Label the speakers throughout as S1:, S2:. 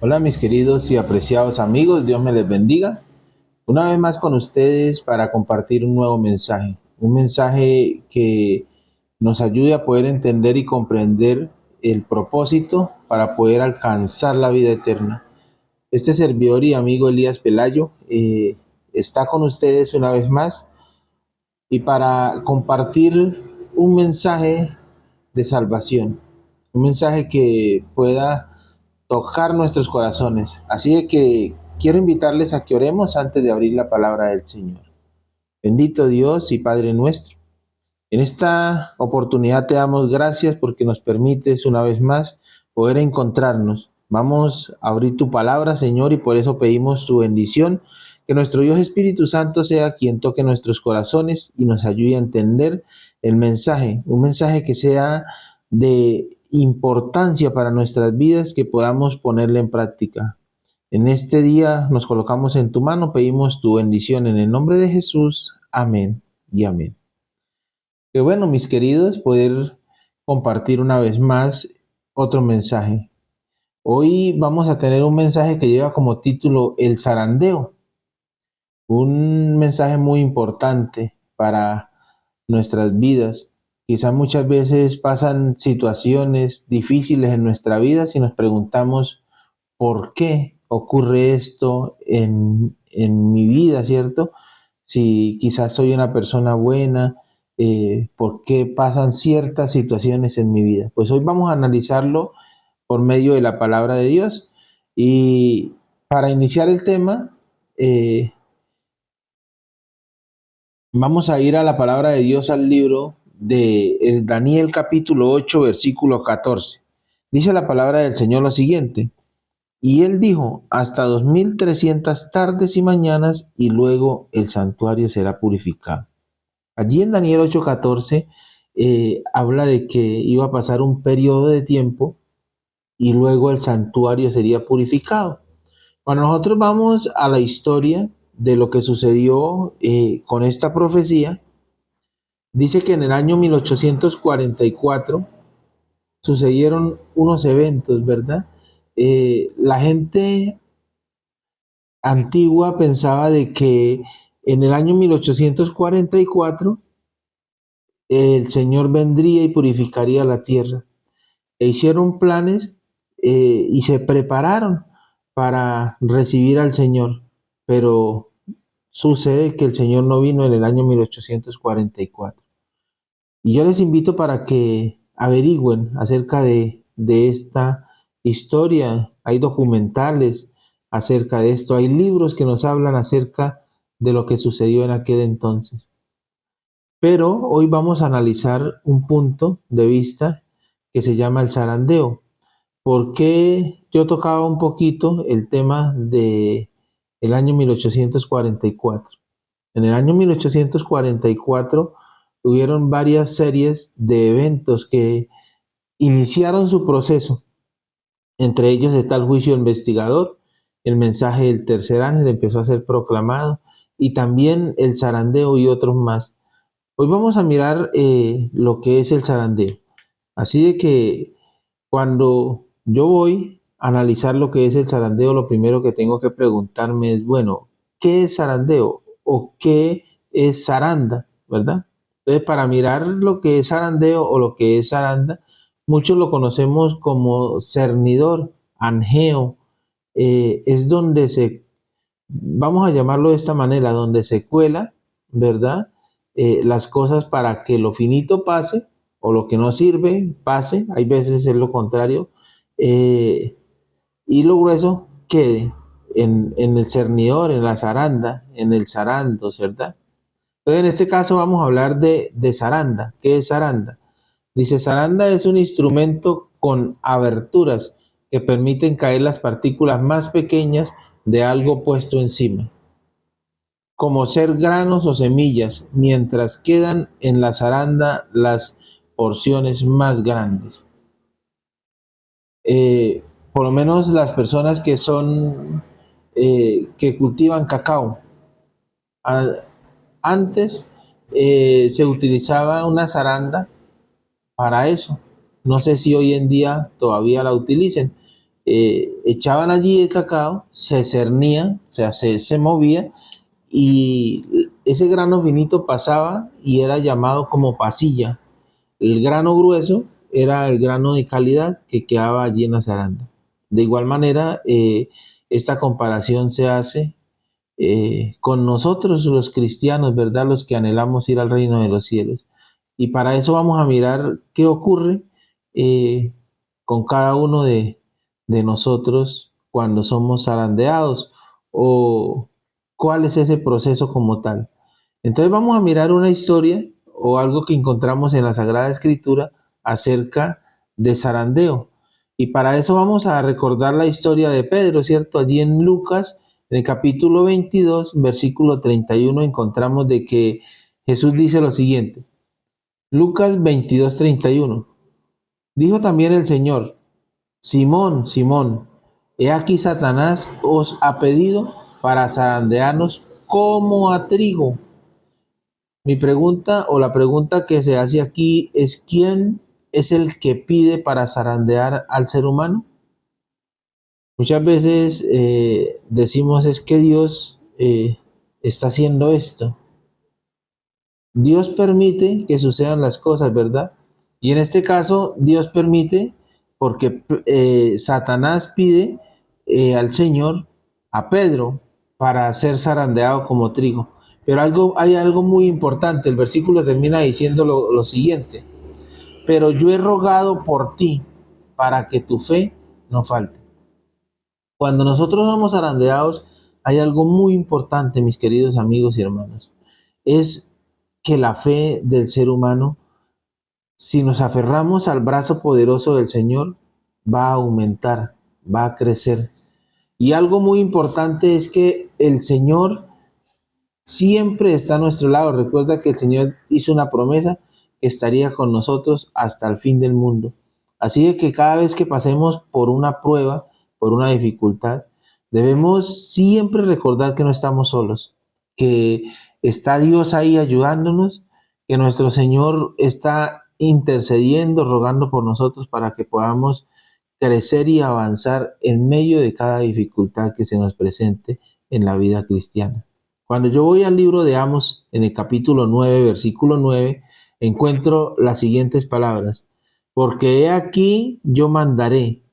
S1: Hola mis queridos y apreciados amigos, Dios me les bendiga. Una vez más con ustedes para compartir un mensaje que nos ayude a poder entender y comprender el propósito para poder alcanzar la vida eterna. Este servidor y amigo Elías Pelayo está con ustedes una vez más y para compartir un mensaje de salvación, un mensaje que pueda tocar nuestros corazones. Así de que quiero invitarles a que oremos antes de abrir la palabra del Señor. Bendito Dios y Padre nuestro. En esta oportunidad te damos gracias porque nos permites una vez más poder encontrarnos. Vamos a abrir tu palabra, Señor, y por eso pedimos tu bendición. Que nuestro Dios Espíritu Santo sea quien toque nuestros corazones y nos ayude a entender el mensaje, un mensaje que sea de importancia para nuestras vidas, que podamos ponerle en práctica. En este día nos colocamos en tu mano, pedimos tu bendición en el nombre de Jesús. Amén y amén. Qué bueno, mis queridos, poder compartir una vez más otro mensaje. Hoy vamos a tener un mensaje que lleva como título El zarandeo, un mensaje muy importante para nuestras vidas. Quizás muchas veces pasan situaciones difíciles en nuestra vida y nos preguntamos por qué ocurre esto en mi vida, ¿cierto? Si quizás soy una persona buena, por qué pasan ciertas situaciones en mi vida. Pues hoy vamos a analizarlo por medio de la palabra de Dios. Y para iniciar el tema, eh, vamos a ir a la palabra de Dios al libro de Daniel capítulo 8 versículo 14. Dice la palabra del Señor lo siguiente. Y él dijo, hasta 2300 tardes y mañanas, y luego el santuario será purificado. Allí en Daniel 8:14 habla de que iba a pasar un periodo de tiempo y luego el santuario sería purificado. Cuando nosotros vamos a la historia de lo que sucedió con esta profecía, dice que en el año 1844 sucedieron unos eventos, ¿verdad? La gente antigua pensaba de que en el año 1844 el Señor vendría y purificaría la tierra. E hicieron planes y se prepararon para recibir al Señor, pero sucede que el Señor no vino en el año 1844. Y yo les invito para que averigüen acerca de esta historia. Hay documentales acerca de esto, hay libros que nos hablan acerca de lo que sucedió en aquel entonces. Pero hoy vamos a analizar un punto de vista que se llama el zarandeo. ¿Por qué yo tocaba un poquito el tema de el año 1844? En el año 1844 hubieron varias series de eventos que iniciaron su proceso. Entre ellos está el juicio investigador, el mensaje del tercer ángel empezó a ser proclamado y también el zarandeo y otros más. Hoy vamos a mirar lo que es el zarandeo. Así de que cuando yo voy a analizar lo que es el zarandeo, lo primero que tengo que preguntarme es, bueno, ¿qué es zarandeo? ¿O qué es zaranda? ¿Verdad? Entonces, para mirar lo que es zarandeo o lo que es zaranda, muchos lo conocemos como cernidor, angeo, es donde vamos a llamarlo de esta manera, donde se cuela, ¿verdad? Las cosas para que lo finito pase o lo que no sirve pase, hay veces es lo contrario, eh, y lo grueso quede en el cernidor, en la zaranda, en el zarando, ¿verdad? Entonces en este caso vamos a hablar de zaranda. ¿Qué es zaranda? Dice, zaranda es un instrumento con aberturas que permiten caer las partículas más pequeñas de algo puesto encima, como ser granos o semillas, mientras quedan en la zaranda las porciones más grandes. Por lo menos las personas que son, que cultivan cacao, a- antes se utilizaba una zaranda para eso. No sé si hoy en día todavía la utilicen. echaban allí el cacao, se cernía, o sea, se movía, y ese grano finito pasaba y era llamado como pasilla. El grano grueso era el grano de calidad que quedaba allí en la zaranda. De igual manera, esta comparación se hace con nosotros los cristianos, ¿verdad? Los que anhelamos ir al reino de los cielos. Y para eso vamos a mirar qué ocurre eh, con cada uno de nosotros cuando somos zarandeados, o cuál es ese proceso como tal. Entonces vamos a mirar una historia o algo que encontramos en la Sagrada Escritura acerca de zarandeo. Y para eso vamos a recordar la historia de Pedro, ¿cierto? Allí en Lucas, en el capítulo 22, versículo 31, encontramos de que Jesús dice lo siguiente. Lucas 22, 31. Dijo también el Señor: Simón, Simón, he aquí Satanás os ha pedido para zarandearnos como a trigo. Mi pregunta, o la pregunta que se hace aquí, es: ¿quién es el que pide para zarandear al ser humano? Muchas veces decimos es que Dios está haciendo esto. Dios permite que sucedan las cosas, ¿verdad? Y en este caso, Dios permite porque Satanás pide al Señor, a Pedro, para ser zarandeado como trigo. Pero hay algo muy importante. El versículo termina diciendo lo siguiente: pero yo he rogado por ti para que tu fe no falte. Cuando nosotros somos zarandeados, hay algo muy importante, mis queridos amigos y hermanos. Es que la fe del ser humano, si nos aferramos al brazo poderoso del Señor, va a aumentar, va a crecer. Y algo muy importante es que el Señor siempre está a nuestro lado. Recuerda que el Señor hizo una promesa que estaría con nosotros hasta el fin del mundo. Así que cada vez que pasemos por una prueba, por una dificultad, debemos siempre recordar que no estamos solos, que está Dios ahí ayudándonos, que nuestro Señor está intercediendo, rogando por nosotros para que podamos crecer y avanzar en medio de cada dificultad que se nos presente en la vida cristiana. Cuando yo voy al libro de Amos, en el capítulo 9, versículo 9, encuentro las siguientes palabras: porque he aquí yo mandaré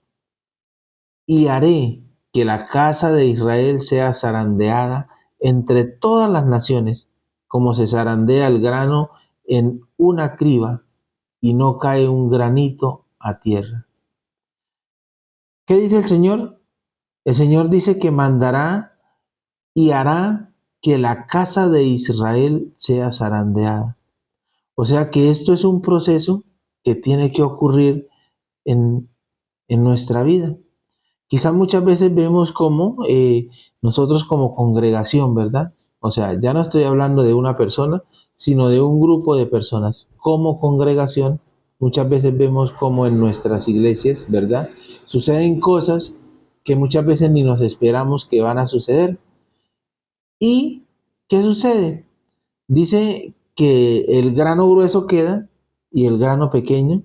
S1: y haré que la casa de Israel sea zarandeada entre todas las naciones, como se zarandea el grano en una criba y no cae un granito a tierra. ¿Qué dice el Señor? El Señor dice que mandará y hará que la casa de Israel sea zarandeada. O sea que esto es un proceso que tiene que ocurrir en, en nuestra vida. Quizás muchas veces vemos como nosotros como congregación, ¿verdad? O sea, ya no estoy hablando de una persona, sino de un grupo de personas. Como congregación, muchas veces vemos como en nuestras iglesias, ¿verdad? Suceden cosas que muchas veces ni nos esperamos que van a suceder. ¿Y qué sucede? Dice que el grano grueso queda y el grano pequeño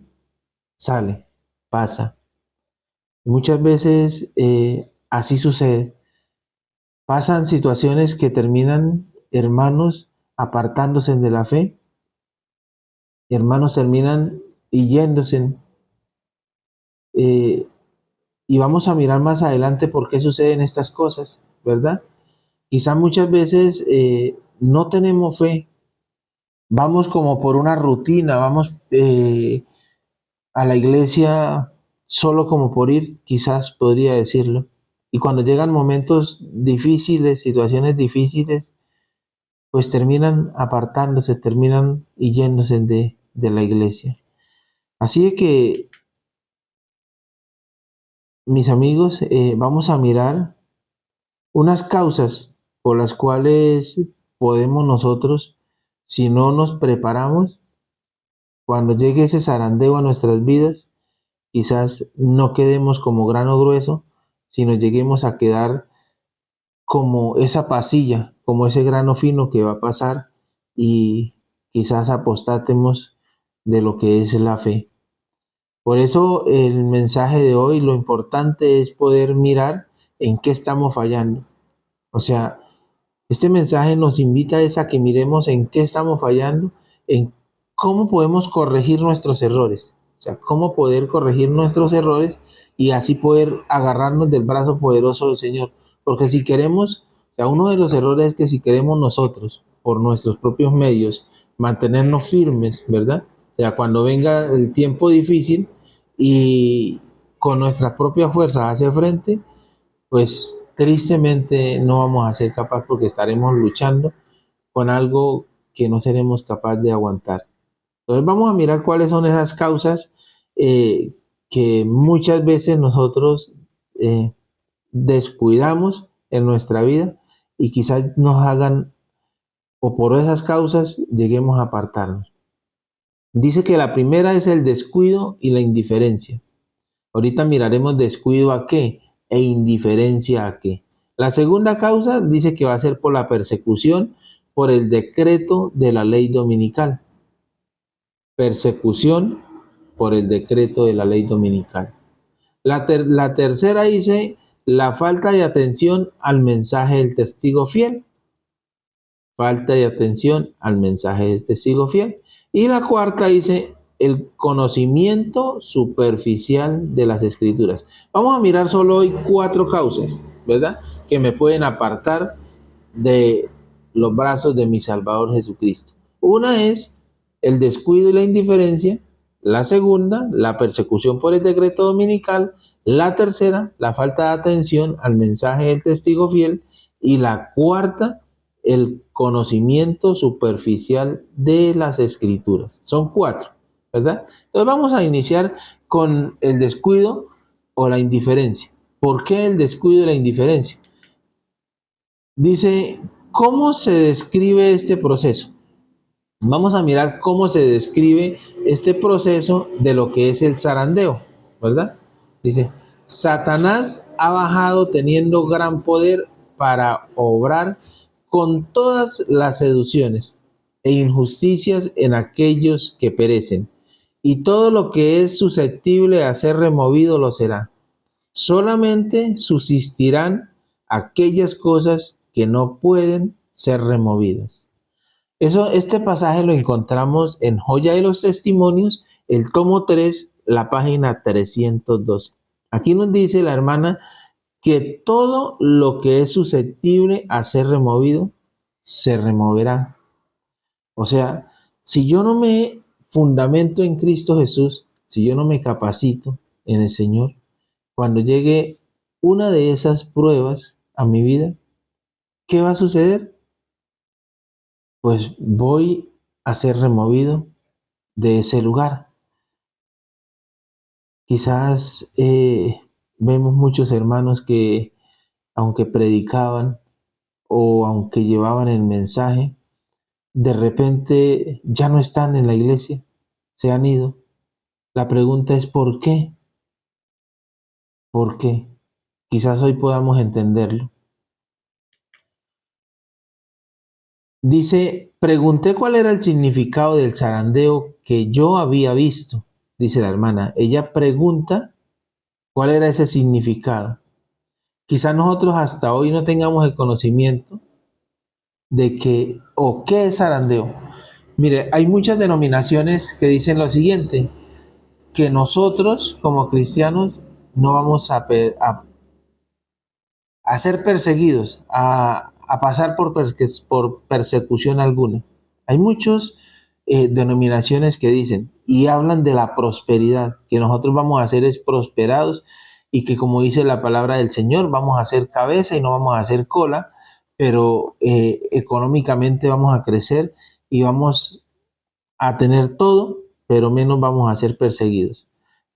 S1: sale, pasa. Muchas veces así sucede. Pasan situaciones que terminan hermanos apartándose de la fe, hermanos terminan yéndose. eh, y vamos a mirar más adelante por qué suceden estas cosas, ¿verdad? Quizá muchas veces no tenemos fe, vamos como por una rutina, vamos a la iglesia solo como por ir, quizás podría decirlo. Y cuando llegan momentos difíciles, situaciones difíciles, pues terminan apartándose, terminan yéndose de la iglesia. Así de que, mis amigos, vamos a mirar unas causas por las cuales podemos nosotros, si no nos preparamos, cuando llegue ese zarandeo a nuestras vidas, quizás no quedemos como grano grueso, sino lleguemos a quedar como esa pasilla, como ese grano fino que va a pasar, y quizás apostatemos de lo que es la fe. Por eso el mensaje de hoy, lo importante es poder mirar en qué estamos fallando. O sea, este mensaje nos invita es a que miremos en qué estamos fallando, en cómo podemos corregir nuestros errores. O sea, cómo poder corregir nuestros errores y así poder agarrarnos del brazo poderoso del Señor. Porque si queremos, o sea, uno de los errores es que si queremos nosotros, por nuestros propios medios, mantenernos firmes, ¿verdad? O sea, cuando venga el tiempo difícil y con nuestras propias fuerzas hacia frente, pues tristemente no vamos a ser capaces porque estaremos luchando con algo que no seremos capaces de aguantar. Entonces vamos a mirar cuáles son esas causas eh, que muchas veces nosotros eh, descuidamos en nuestra vida y quizás nos hagan, o por esas causas lleguemos a apartarnos. Dice que la primera es el descuido y la indiferencia. Ahorita miraremos descuido a qué e indiferencia a qué. La segunda causa dice que va a ser por la persecución por el decreto de la ley dominical. Persecución por el decreto de la ley dominical. La tercera dice la falta de atención al mensaje del testigo fiel. Falta de atención al mensaje del testigo fiel. Y la cuarta dice el conocimiento superficial de las escrituras. Vamos a mirar solo hoy 4 causas, ¿verdad? Que me pueden apartar de los brazos de mi Salvador Jesucristo. Una es el descuido y la indiferencia. La segunda, la persecución por el decreto dominical. La tercera, la falta de atención al mensaje del testigo fiel. Y la cuarta, el conocimiento superficial de las escrituras. Son 4, ¿verdad? Entonces vamos a iniciar con el descuido o la indiferencia. ¿Por qué el descuido y la indiferencia? Dice, ¿cómo se describe este proceso? Vamos a mirar cómo se describe este proceso de lo que es el zarandeo, ¿verdad? Dice, Satanás ha bajado teniendo gran poder para obrar con todas las seducciones e injusticias en aquellos que perecen, y todo lo que es susceptible a ser removido lo será. Solamente subsistirán aquellas cosas que no pueden ser removidas. Este pasaje lo encontramos en Joya de los Testimonios, el tomo 3, la página 312. Aquí nos dice la hermana que todo lo que es susceptible a ser removido, se removerá. O sea, si yo no me fundamento en Cristo Jesús, si yo no me capacito en el Señor, cuando llegue una de esas pruebas a mi vida, ¿qué va a suceder? Pues voy a ser removido de ese lugar. Quizás vemos muchos hermanos que, aunque predicaban o aunque llevaban el mensaje, de repente ya no están en la iglesia, se han ido. La pregunta es ¿por qué? ¿Por qué? Quizás hoy podamos entenderlo. Dice, pregunté cuál era el significado del zarandeo que yo había visto, dice la hermana. Ella pregunta cuál era ese significado. Quizás nosotros hasta hoy no tengamos el conocimiento de que, o qué es zarandeo. Mire, hay muchas denominaciones que dicen lo siguiente, que nosotros como cristianos no vamos a ser perseguidos, a pasar por persecución alguna. Hay muchas denominaciones que dicen y hablan de la prosperidad, que nosotros vamos a ser prosperados y que como dice la palabra del Señor, vamos a ser cabeza y no vamos a ser cola, pero económicamente vamos a crecer y vamos a tener todo, pero menos vamos a ser perseguidos.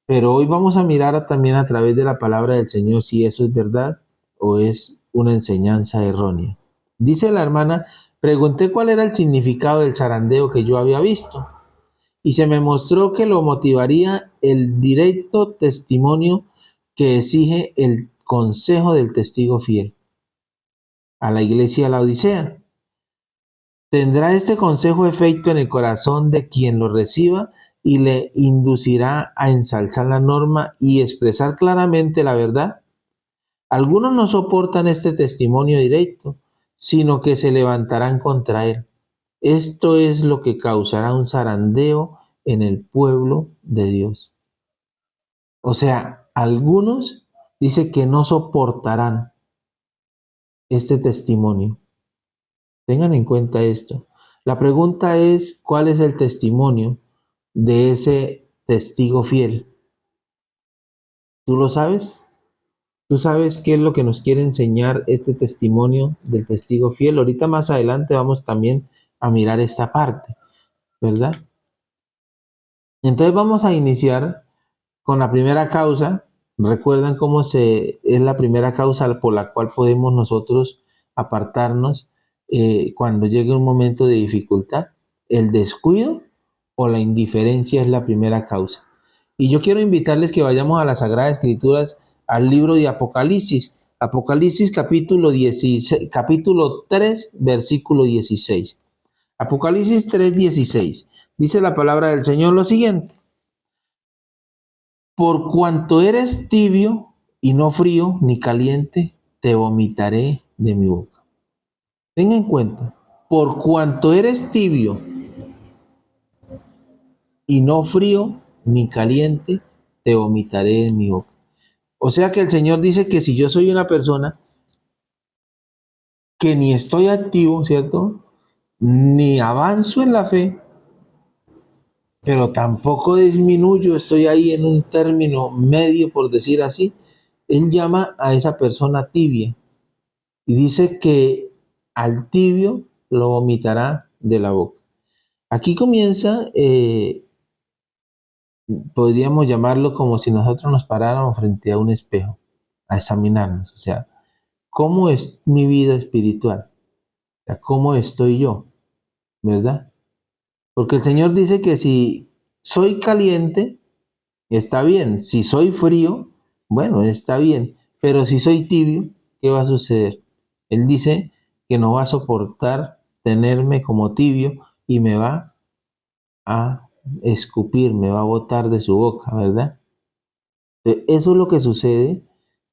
S1: Pero hoy vamos a mirar también a través de la palabra del Señor si eso es verdad o es una enseñanza errónea. Dice la hermana, pregunté cuál era el significado del zarandeo que yo había visto y se me mostró que lo motivaría el directo testimonio que exige el consejo del testigo fiel a la iglesia de la Odisea. ¿Tendrá este consejo efecto en el corazón de quien lo reciba y le inducirá a ensalzar la norma y expresar claramente la verdad. Algunos no soportan este testimonio directo, sino que se levantarán contra él. Esto es lo que causará un zarandeo en el pueblo de Dios. O sea, algunos dice que no soportarán este testimonio. Tengan en cuenta esto. La pregunta es, ¿cuál es el testimonio de ese testigo fiel? ¿Tú lo sabes? ¿Tú sabes qué es lo que nos quiere enseñar este testimonio del testigo fiel? Ahorita más adelante vamos también a mirar esta parte, ¿verdad? Entonces vamos a iniciar con la primera causa. ¿Recuerdan es la primera causa por la cual podemos nosotros apartarnos cuando llegue un momento de dificultad? El descuido o la indiferencia es la primera causa. Y yo quiero invitarles que vayamos a las Sagradas Escrituras, al libro de Apocalipsis. Apocalipsis capítulo 16, capítulo 3, versículo 16. Apocalipsis 3, 16. Dice la palabra del Señor lo siguiente: por cuanto eres tibio y no frío ni caliente, te vomitaré de mi boca. Tenga en cuenta, por cuanto eres tibio y no frío ni caliente, te vomitaré de mi boca. O sea que el Señor dice que si yo soy una persona que ni estoy activo, ¿cierto? Ni avanzo en la fe, pero tampoco disminuyo, estoy ahí en un término medio, por decir así. Él llama a esa persona tibia y dice que al tibio lo vomitará de la boca. Aquí comienza, podríamos llamarlo como si nosotros nos paráramos frente a un espejo, a examinarnos, o sea, ¿cómo es mi vida espiritual? O sea, ¿cómo estoy yo? ¿Verdad? Porque el Señor dice que si soy caliente, está bien. Si soy frío, bueno, está bien. Pero si soy tibio, ¿qué va a suceder? Él dice que no va a soportar tenerme como tibio y me va a escupir, me va a botar de su boca, ¿verdad? Eso es lo que sucede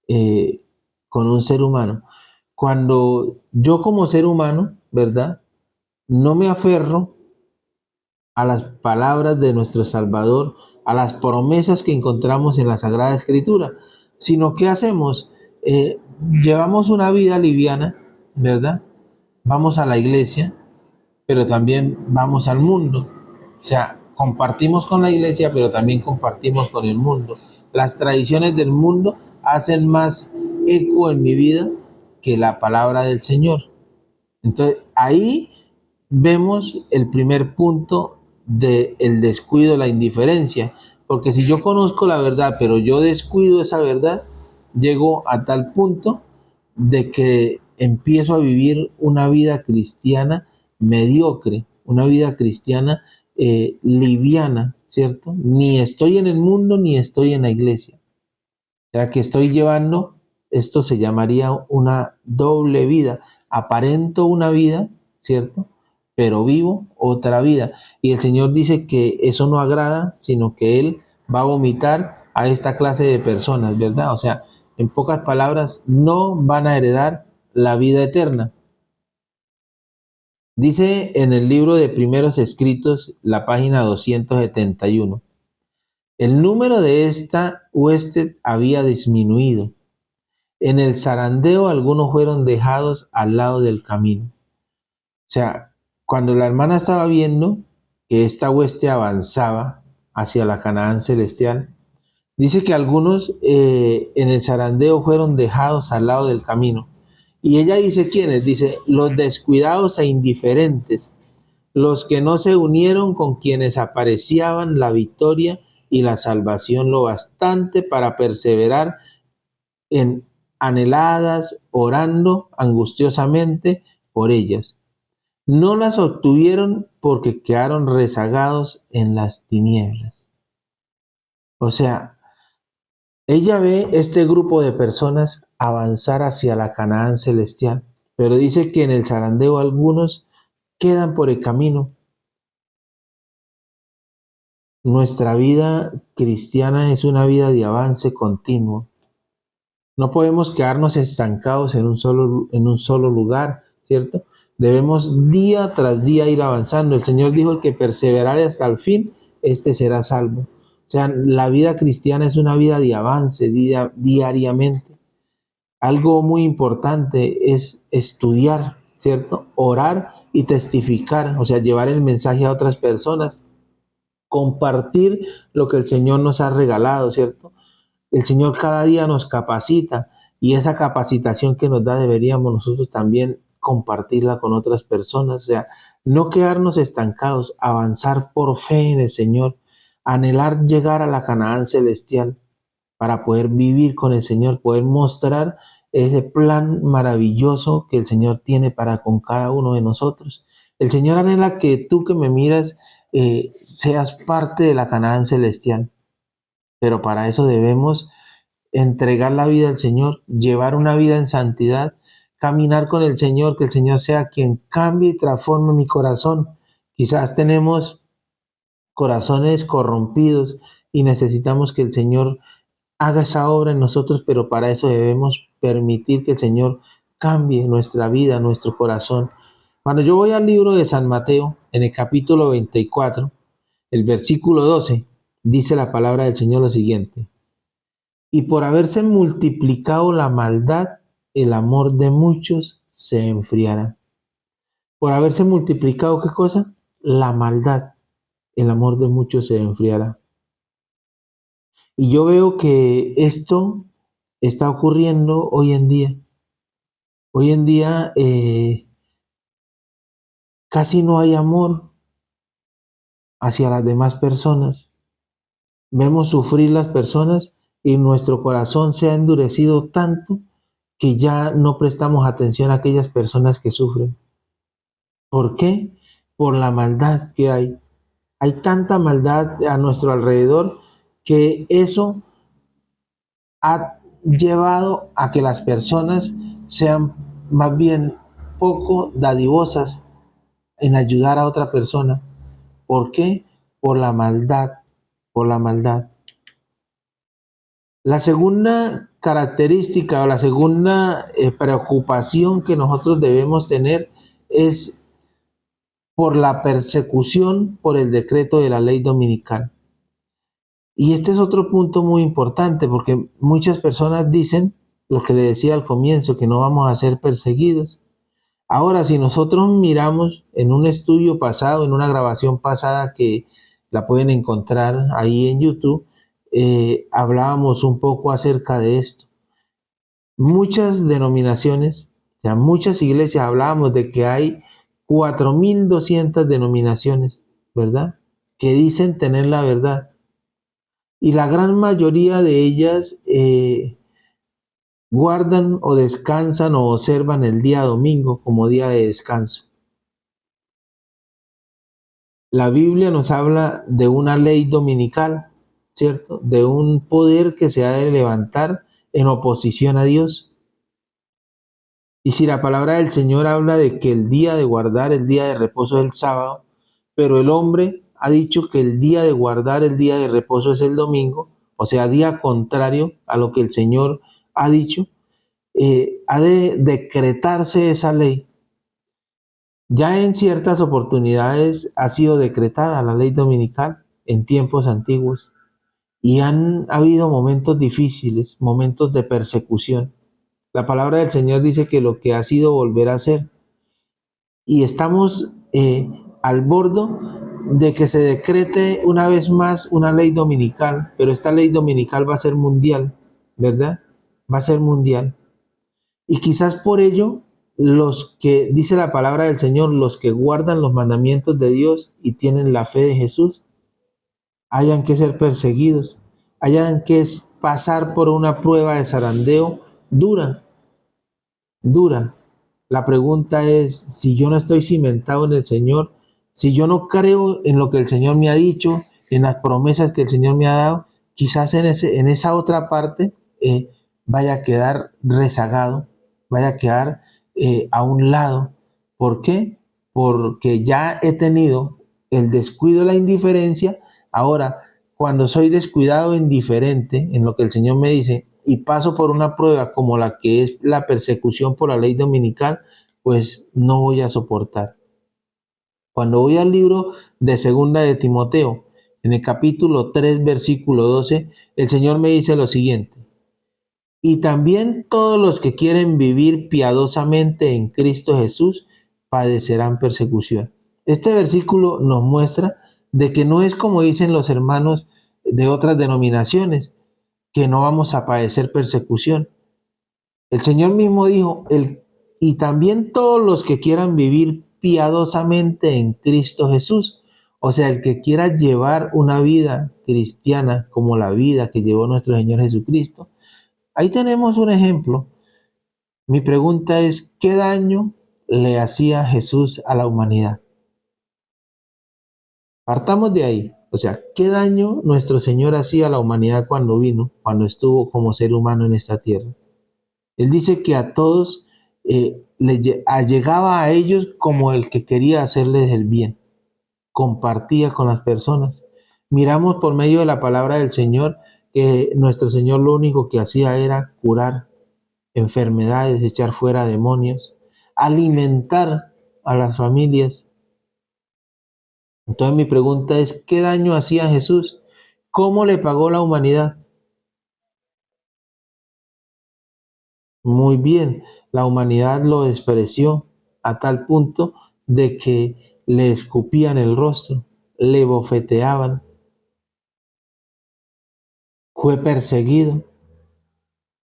S1: eh, con un ser humano. Cuando yo como ser humano, ¿verdad? No me aferro a las palabras de nuestro Salvador, a las promesas que encontramos en la Sagrada Escritura, sino que hacemos, Eh, llevamos una vida liviana, ¿verdad? Vamos a la iglesia, pero también vamos al mundo. O sea, compartimos con la iglesia, pero también compartimos con el mundo. Las tradiciones del mundo hacen más eco en mi vida que la palabra del Señor. Entonces, ahí vemos el primer punto del descuido, la indiferencia. Porque si yo conozco la verdad, pero yo descuido esa verdad, llego a tal punto de que empiezo a vivir una vida cristiana mediocre, una vida cristiana liviana, ¿cierto? Ni estoy en el mundo ni estoy en la iglesia. O sea que estoy llevando, esto se llamaría una doble vida. Aparento una vida, ¿cierto? Pero vivo otra vida. Y el Señor dice que eso no agrada, sino que Él va a vomitar a esta clase de personas, ¿verdad? O sea, en pocas palabras, no van a heredar la vida eterna. Dice en el libro de Primeros Escritos, la página 271, el número de esta hueste había disminuido. En el zarandeo algunos fueron dejados al lado del camino. O sea, cuando la hermana estaba viendo que esta hueste avanzaba hacia la Canaán celestial, dice que algunos en el zarandeo fueron dejados al lado del camino. Y ella dice quiénes, dice los descuidados e indiferentes, los que no se unieron con quienes apreciaban la victoria y la salvación lo bastante para perseverar en anheladas, orando angustiosamente por ellas. No las obtuvieron porque quedaron rezagados en las tinieblas. O sea, ella ve este grupo de personas avanzar hacia la Canaán celestial, pero dice que en el zarandeo algunos quedan por el camino. Nuestra vida cristiana es una vida de avance continuo. No podemos quedarnos estancados en un solo lugar, ¿cierto? Debemos día tras día ir avanzando. El Señor dijo: el que perseverare hasta el fin, este será salvo. O sea, la vida cristiana es una vida de avance diariamente. Algo muy importante es estudiar, ¿cierto? Orar y testificar, o sea, llevar el mensaje a otras personas, compartir lo que el Señor nos ha regalado, ¿cierto? El Señor cada día nos capacita y esa capacitación que nos da deberíamos nosotros también compartirla con otras personas. O sea, no quedarnos estancados, avanzar por fe en el Señor, anhelar llegar a la Canaán celestial para poder vivir con el Señor, poder mostrar ese plan maravilloso que el Señor tiene para con cada uno de nosotros. El Señor anhela que tú que me miras seas parte de la Canaán celestial, pero para eso debemos entregar la vida al Señor, llevar una vida en santidad, caminar con el Señor, que el Señor sea quien cambie y transforme mi corazón. Quizás tenemos corazones corrompidos y necesitamos que el Señor haga esa obra en nosotros, pero para eso debemos permitir que el Señor cambie nuestra vida, nuestro corazón. Cuando yo voy al libro de San Mateo, en el capítulo 24, el versículo 12, dice la palabra del Señor lo siguiente: y por haberse multiplicado la maldad, el amor de muchos se enfriará. Por haberse multiplicado, ¿qué cosa? La maldad, el amor de muchos se enfriará. Y yo veo que esto está ocurriendo hoy en día. Hoy en día casi no hay amor hacia las demás personas. Vemos sufrir las personas y nuestro corazón se ha endurecido tanto que ya no prestamos atención a aquellas personas que sufren. ¿Por qué? Por la maldad que hay. Hay tanta maldad a nuestro alrededor que eso ha llevado a que las personas sean más bien poco dadivosas en ayudar a otra persona. ¿Por qué? Por la maldad, por la maldad. La segunda característica o la segunda preocupación que nosotros debemos tener es por la persecución por el decreto de la ley dominical. Y este es otro punto muy importante porque muchas personas dicen lo que le decía al comienzo, que no vamos a ser perseguidos. Ahora, si nosotros miramos en un estudio pasado, en una grabación pasada que la pueden encontrar ahí en YouTube, hablábamos un poco acerca de esto. Muchas denominaciones, o sea, muchas iglesias, hablábamos de que hay 4.200 denominaciones, ¿verdad? Que dicen tener la verdad. Y la gran mayoría de ellas guardan o descansan o observan el día domingo como día de descanso. La Biblia nos habla de una ley dominical, ¿cierto? De un poder que se ha de levantar en oposición a Dios. Y si la palabra del Señor habla de que el día de guardar, el día de reposo es el sábado, pero el hombre ha dicho que el día de guardar, el día de reposo es el domingo, o sea, día contrario a lo que el Señor ha dicho, ha de decretarse esa ley. Ya en ciertas oportunidades ha sido decretada la ley dominical en tiempos antiguos y han habido momentos difíciles, momentos de persecución. La palabra del Señor dice que lo que ha sido volverá a ser y estamos al borde de que se decrete una vez más una ley dominical, pero esta ley dominical va a ser mundial, ¿verdad? Va a ser mundial. Y quizás por ello, los que, dice la palabra del Señor, los que guardan los mandamientos de Dios y tienen la fe de Jesús, hayan que ser perseguidos, hayan que pasar por una prueba de zarandeo dura, dura. La pregunta es, si yo no estoy cimentado en el Señor, si yo no creo en lo que el Señor me ha dicho, en las promesas que el Señor me ha dado, quizás en esa otra parte vaya a quedar rezagado, vaya a quedar a un lado. ¿Por qué? Porque ya he tenido el descuido, la indiferencia Ahora, cuando soy descuidado e indiferente en lo que el Señor me dice y paso por una prueba como la que es la persecución por la ley dominical, pues no voy a soportar. Cuando voy al libro de Segunda de Timoteo, en el capítulo 3, versículo 12, el Señor me dice lo siguiente: y también todos los que quieren vivir piadosamente en Cristo Jesús padecerán persecución. Este versículo nos muestra de que no es como dicen los hermanos de otras denominaciones, que no vamos a padecer persecución. El Señor mismo dijo, y también todos los que quieran vivir piadosamente en Cristo Jesús. O sea, el que quiera llevar una vida cristiana como la vida que llevó nuestro Señor Jesucristo. Ahí tenemos un ejemplo. Mi pregunta es, ¿qué daño le hacía Jesús a la humanidad? Partamos de ahí. O sea, ¿qué daño nuestro Señor hacía a la humanidad cuando vino, cuando estuvo como ser humano en esta tierra? Él dice que a todos allegaba a ellos como el que quería hacerles el bien, compartía con las personas. Miramos por medio de la palabra del Señor que nuestro Señor lo único que hacía era curar enfermedades, echar fuera demonios, alimentar a las familias. Entonces mi pregunta es, ¿qué daño hacía Jesús? ¿Cómo le pagó la humanidad? Muy bien, la humanidad lo despreció a tal punto de que le escupían el rostro, le bofeteaban, fue perseguido.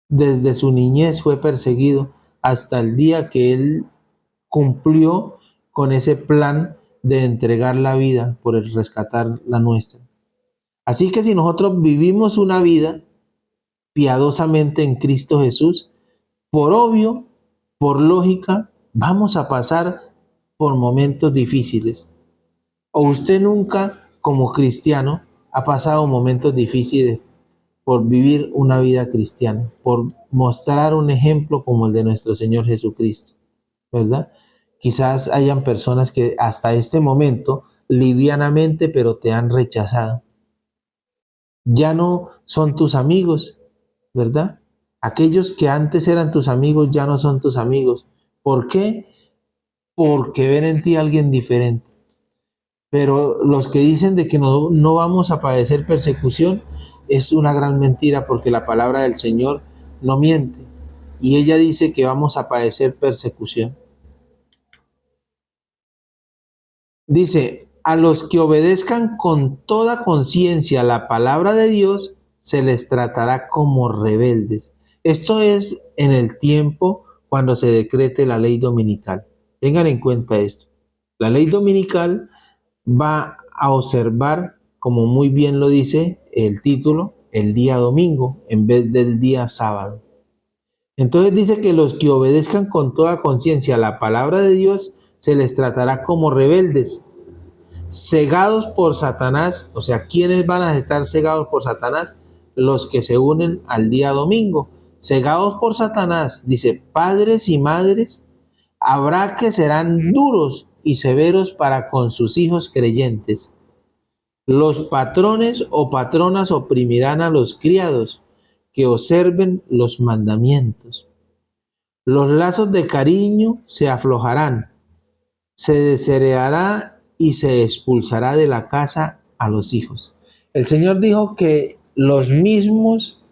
S1: Desde su niñez fue perseguido hasta el día que él cumplió con ese plan de entregar la vida por el rescatar la nuestra. Así que si nosotros vivimos una vida piadosamente en Cristo Jesús, por obvio, por lógica, vamos a pasar por momentos difíciles. ¿O usted nunca, como cristiano, ha pasado momentos difíciles por vivir una vida cristiana, por mostrar un ejemplo como el de nuestro Señor Jesucristo? ¿Verdad? Quizás hayan personas que hasta este momento, livianamente, pero te han rechazado. Ya no son tus amigos, ¿verdad? Aquellos que antes eran tus amigos ya no son tus amigos. ¿Por qué? Porque ven en ti a alguien diferente. Pero los que dicen de que no vamos a padecer persecución es una gran mentira, porque la palabra del Señor no miente. Y ella dice que vamos a padecer persecución. Dice, a los que obedezcan con toda conciencia la palabra de Dios, se les tratará como rebeldes. Esto es en el tiempo cuando se decrete la ley dominical. Tengan en cuenta esto. La ley dominical va a observar, como muy bien lo dice el título, el día domingo en vez del día sábado. Entonces dice que los que obedezcan con toda conciencia la palabra de Dios, se les tratará como rebeldes, cegados por Satanás. O sea, ¿quiénes van a estar cegados por Satanás? Los que se unen al día domingo. Cegados por Satanás, dice, padres y madres, habrá que serán duros y severos para con sus hijos creyentes. Los patrones o patronas oprimirán a los criados que observen los mandamientos. Los lazos de cariño se aflojarán, se desheredará y se expulsará de la casa a los hijos. El Señor dijo que los mismos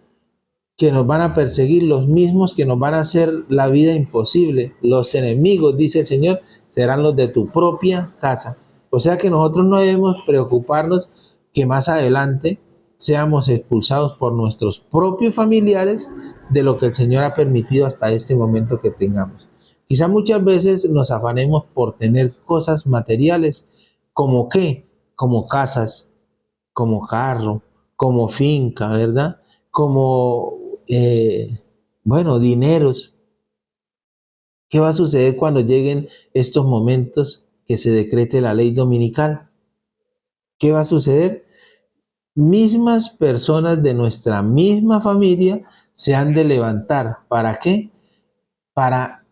S1: que nos van a perseguir, los mismos que nos van a hacer la vida imposible, los enemigos, dice el Señor, serán los de tu propia casa. O sea que nosotros no debemos preocuparnos que más adelante seamos expulsados por nuestros propios familiares de lo que el Señor ha permitido hasta este momento que tengamos. Quizá muchas veces nos afanemos por tener cosas materiales, como qué, como casas, como carro, como finca, ¿verdad? Como, bueno, dineros. ¿Qué va a suceder cuando lleguen estos momentos que se decrete la ley dominical? ¿Qué va a suceder? Mismas personas de nuestra misma familia se han de levantar. ¿Para qué? Para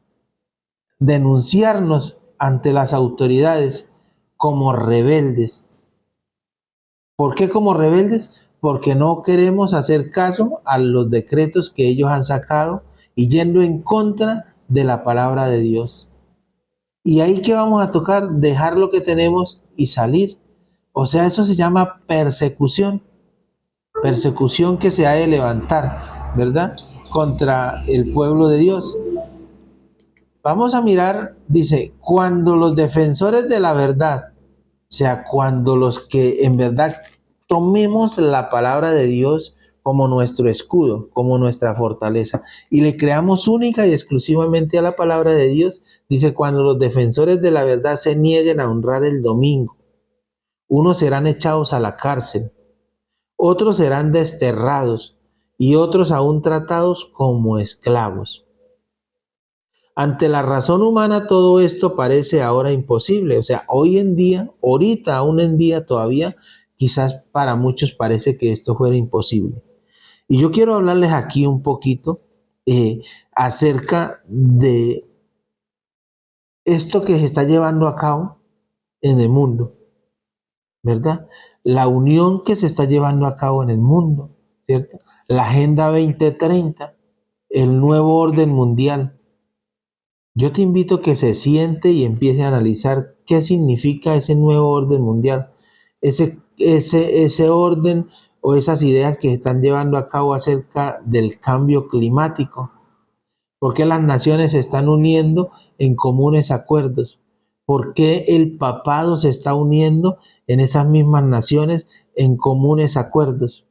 S1: denunciarnos ante las autoridades como rebeldes. ¿Por qué como rebeldes? Porque no queremos hacer caso a los decretos que ellos han sacado y yendo en contra de la palabra de Dios. Y ahí que vamos a tocar, dejar lo que tenemos y salir. O sea, eso se llama persecución que se ha de levantar, ¿verdad? Contra el pueblo de Dios. Vamos a mirar, dice, cuando los defensores de la verdad, o sea, cuando los que en verdad tomemos la palabra de Dios como nuestro escudo, como nuestra fortaleza, y le creamos única y exclusivamente a la palabra de Dios, dice, cuando los defensores de la verdad se nieguen a honrar el domingo, unos serán echados a la cárcel, otros serán desterrados y otros aún tratados como esclavos. Ante la razón humana todo esto parece ahora imposible. O sea, hoy en día, ahorita, aún en día todavía, quizás para muchos parece que esto fuera imposible. Y yo quiero hablarles aquí un poquito acerca de esto que se está llevando a cabo en el mundo, ¿verdad? La unión que se está llevando a cabo en el mundo, ¿cierto? La Agenda 2030, el nuevo orden mundial. Yo te invito a que se siente y empiece a analizar qué significa ese nuevo orden mundial, ese orden o esas ideas que se están llevando a cabo acerca del cambio climático. ¿Por qué las naciones se están uniendo en comunes acuerdos? ¿Por qué el papado se está uniendo en esas mismas naciones en comunes acuerdos?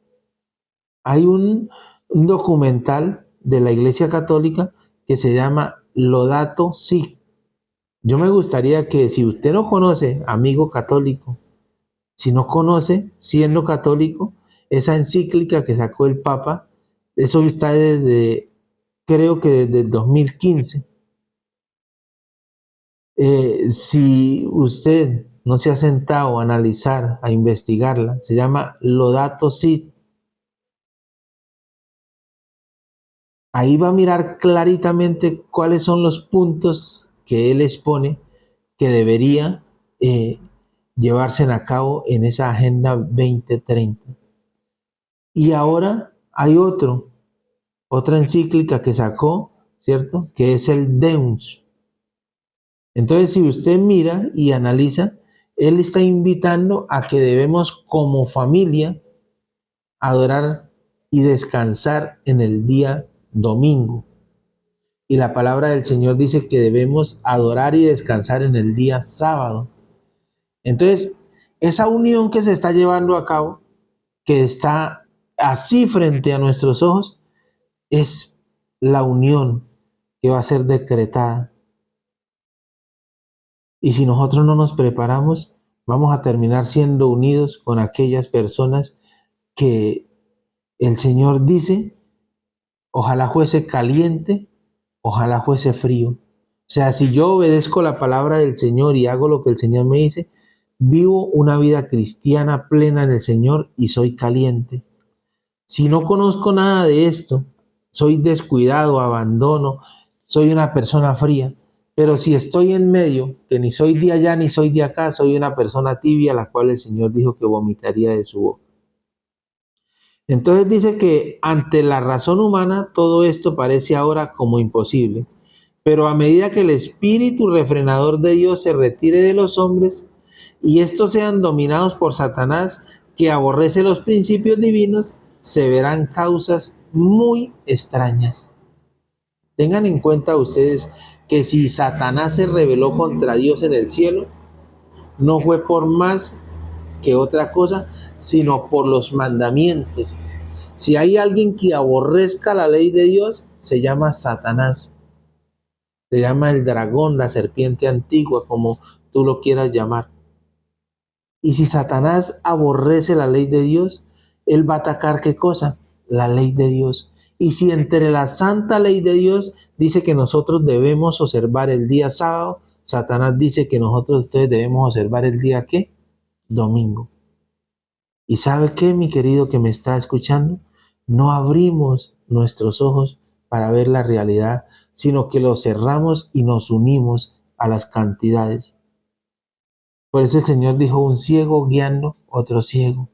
S1: Hay un documental de la Iglesia Católica que se llama Laudato Si. Yo me gustaría que si usted no conoce, amigo católico, si no conoce, siendo católico, esa encíclica que sacó el Papa, eso está desde, creo que desde el 2015. Si usted no se ha sentado a analizar, a investigarla, se llama Laudato Si. Ahí va a mirar claritamente cuáles son los puntos que él expone que debería llevarse a cabo en esa Agenda 2030. Y ahora hay otra encíclica que sacó, ¿cierto? Que es el Deus. Entonces, si usted mira y analiza, él está invitando a que debemos como familia adorar y descansar en el día domingo. Y la palabra del Señor dice que debemos adorar y descansar en el día sábado. Entonces, esa unión que se está llevando a cabo, que está así frente a nuestros ojos, es la unión que va a ser decretada. Y si nosotros no nos preparamos, vamos a terminar siendo unidos con aquellas personas que el Señor dice, ojalá fuese caliente, ojalá fuese frío. O sea, si yo obedezco la palabra del Señor y hago lo que el Señor me dice, vivo una vida cristiana plena en el Señor y soy caliente. Si no conozco nada de esto, soy descuidado, abandono, soy una persona fría. Pero si estoy en medio, que ni soy de allá ni soy de acá, soy una persona tibia, la cual el Señor dijo que vomitaría de su boca. Entonces dice que ante la razón humana todo esto parece ahora como imposible, pero a medida que el espíritu refrenador de Dios se retire de los hombres y estos sean dominados por Satanás, que aborrece los principios divinos, se verán causas muy extrañas. Tengan en cuenta ustedes que si Satanás se rebeló contra Dios en el cielo, no fue por más que otra cosa, sino por los mandamientos. Si hay alguien que aborrezca la ley de Dios, se llama Satanás. Se llama el dragón, la serpiente antigua, como tú lo quieras llamar. Y si Satanás aborrece la ley de Dios, él va a atacar ¿qué cosa? La ley de Dios. Y si entre la santa ley de Dios dice que nosotros debemos observar el día sábado, Satanás dice que nosotros ustedes debemos observar el día ¿qué? Domingo. ¿Y sabe qué, mi querido que me está escuchando? No abrimos nuestros ojos para ver la realidad, sino que los cerramos y nos unimos a las cantidades. Por eso el Señor dijo, un ciego guiando otro ciego.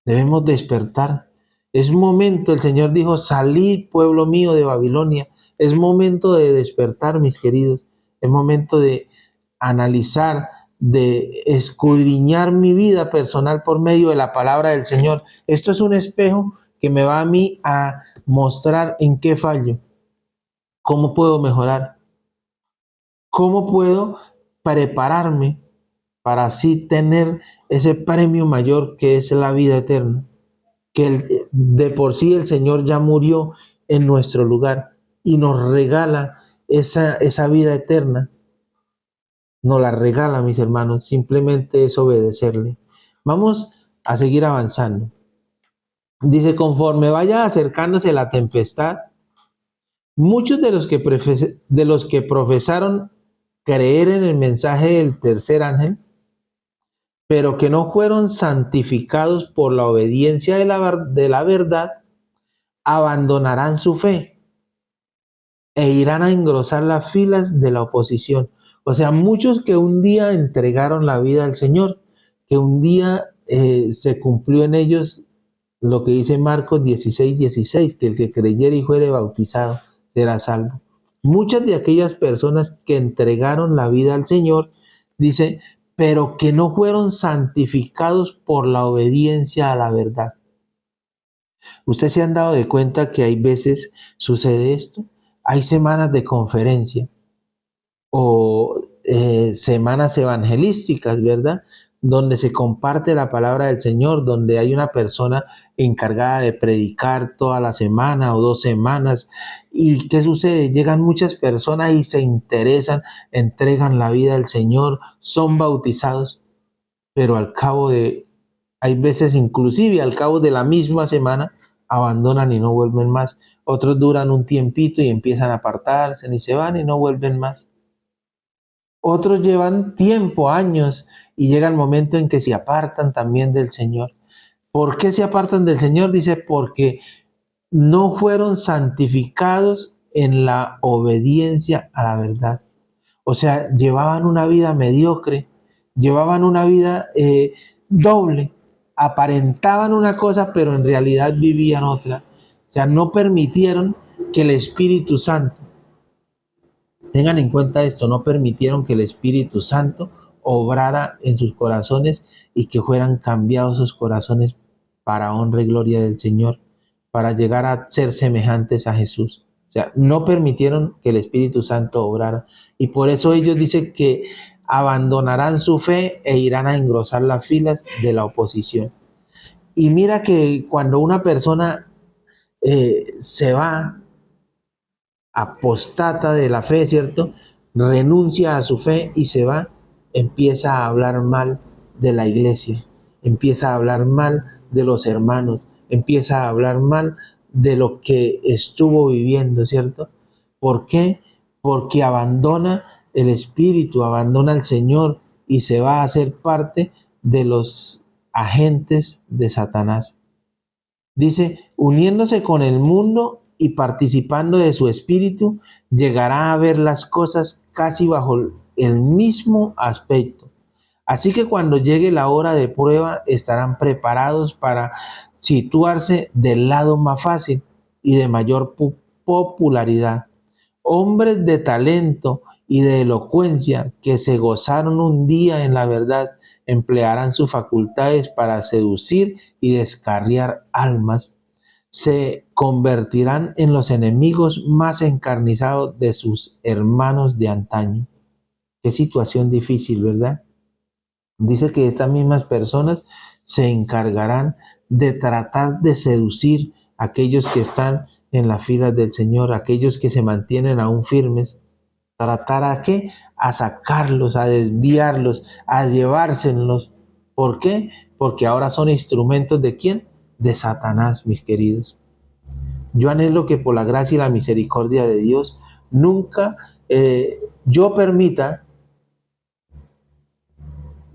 S1: Debemos despertar. Es momento, el Señor dijo, salid, pueblo mío, de Babilonia. Es momento de despertar, mis queridos. Es momento de analizar, de escudriñar mi vida personal por medio de la palabra del Señor. Esto es un espejo que me va a mí a mostrar en qué fallo, cómo puedo mejorar, cómo puedo prepararme para así tener ese premio mayor que es la vida eterna, que de por sí el Señor ya murió en nuestro lugar y nos regala esa vida eterna. Nos la regala, mis hermanos, simplemente es obedecerle. Vamos a seguir avanzando. Dice, conforme vaya acercándose la tempestad, muchos de los que profesaron creer en el mensaje del tercer ángel, pero que no fueron santificados por la obediencia de la verdad, abandonarán su fe e irán a engrosar las filas de la oposición. O sea, muchos que un día entregaron la vida al Señor, que un día se cumplió en ellos lo que dice Marcos 16:16, que el que creyere y fuere bautizado será salvo. Muchas de aquellas personas que entregaron la vida al Señor, dice, pero que no fueron santificados por la obediencia a la verdad. ¿Usted se han dado de cuenta que hay veces sucede esto? Hay semanas de conferencia o semanas evangelísticas, ¿verdad? Donde se comparte la palabra del Señor, donde hay una persona encargada de predicar toda la semana o 2 semanas. ¿Y qué sucede? Llegan muchas personas y se interesan, entregan la vida al Señor, son bautizados, pero hay veces inclusive al cabo de la misma semana, abandonan y no vuelven más. Otros duran un tiempito y empiezan a apartarse y se van y no vuelven más. Otros llevan tiempo, años, y llega el momento en que se apartan también del Señor. ¿Por qué se apartan del Señor? Dice, porque no fueron santificados en la obediencia a la verdad. O sea, llevaban una vida mediocre, llevaban una vida doble, aparentaban una cosa, pero en realidad vivían otra. O sea, no permitieron que el Espíritu Santo, tengan en cuenta esto, no permitieron que el Espíritu Santo obrara en sus corazones y que fueran cambiados sus corazones para honra y gloria del Señor, para llegar a ser semejantes a Jesús. O sea, no permitieron que el Espíritu Santo obrara. Y por eso ellos dicen que abandonarán su fe e irán a engrosar las filas de la oposición. Y mira que cuando una persona se va, apostata de la fe, ¿cierto? Renuncia a su fe y se va, empieza a hablar mal de la iglesia, empieza a hablar mal de los hermanos, empieza a hablar mal de lo que estuvo viviendo, ¿cierto? ¿Por qué? Porque abandona el Espíritu, abandona al Señor y se va a ser parte de los agentes de Satanás. Dice, uniéndose con el mundo y participando de su espíritu, llegará a ver las cosas casi bajo el mismo aspecto. Así que cuando llegue la hora de prueba, estarán preparados para situarse del lado más fácil y de mayor popularidad. Hombres de talento y de elocuencia que se gozaron un día en la verdad, emplearán sus facultades para seducir y descarriar almas. Se convertirán en los enemigos más encarnizados de sus hermanos de antaño. Qué situación difícil, ¿verdad? Dice que estas mismas personas se encargarán de tratar de seducir a aquellos que están en las filas del Señor, aquellos que se mantienen aún firmes. ¿Tratar a qué? A sacarlos, a desviarlos, a llevárselos. ¿Por qué? Porque ahora son instrumentos ¿de quién? De Satanás, mis queridos. Yo anhelo que por la gracia y la misericordia de Dios nunca yo permita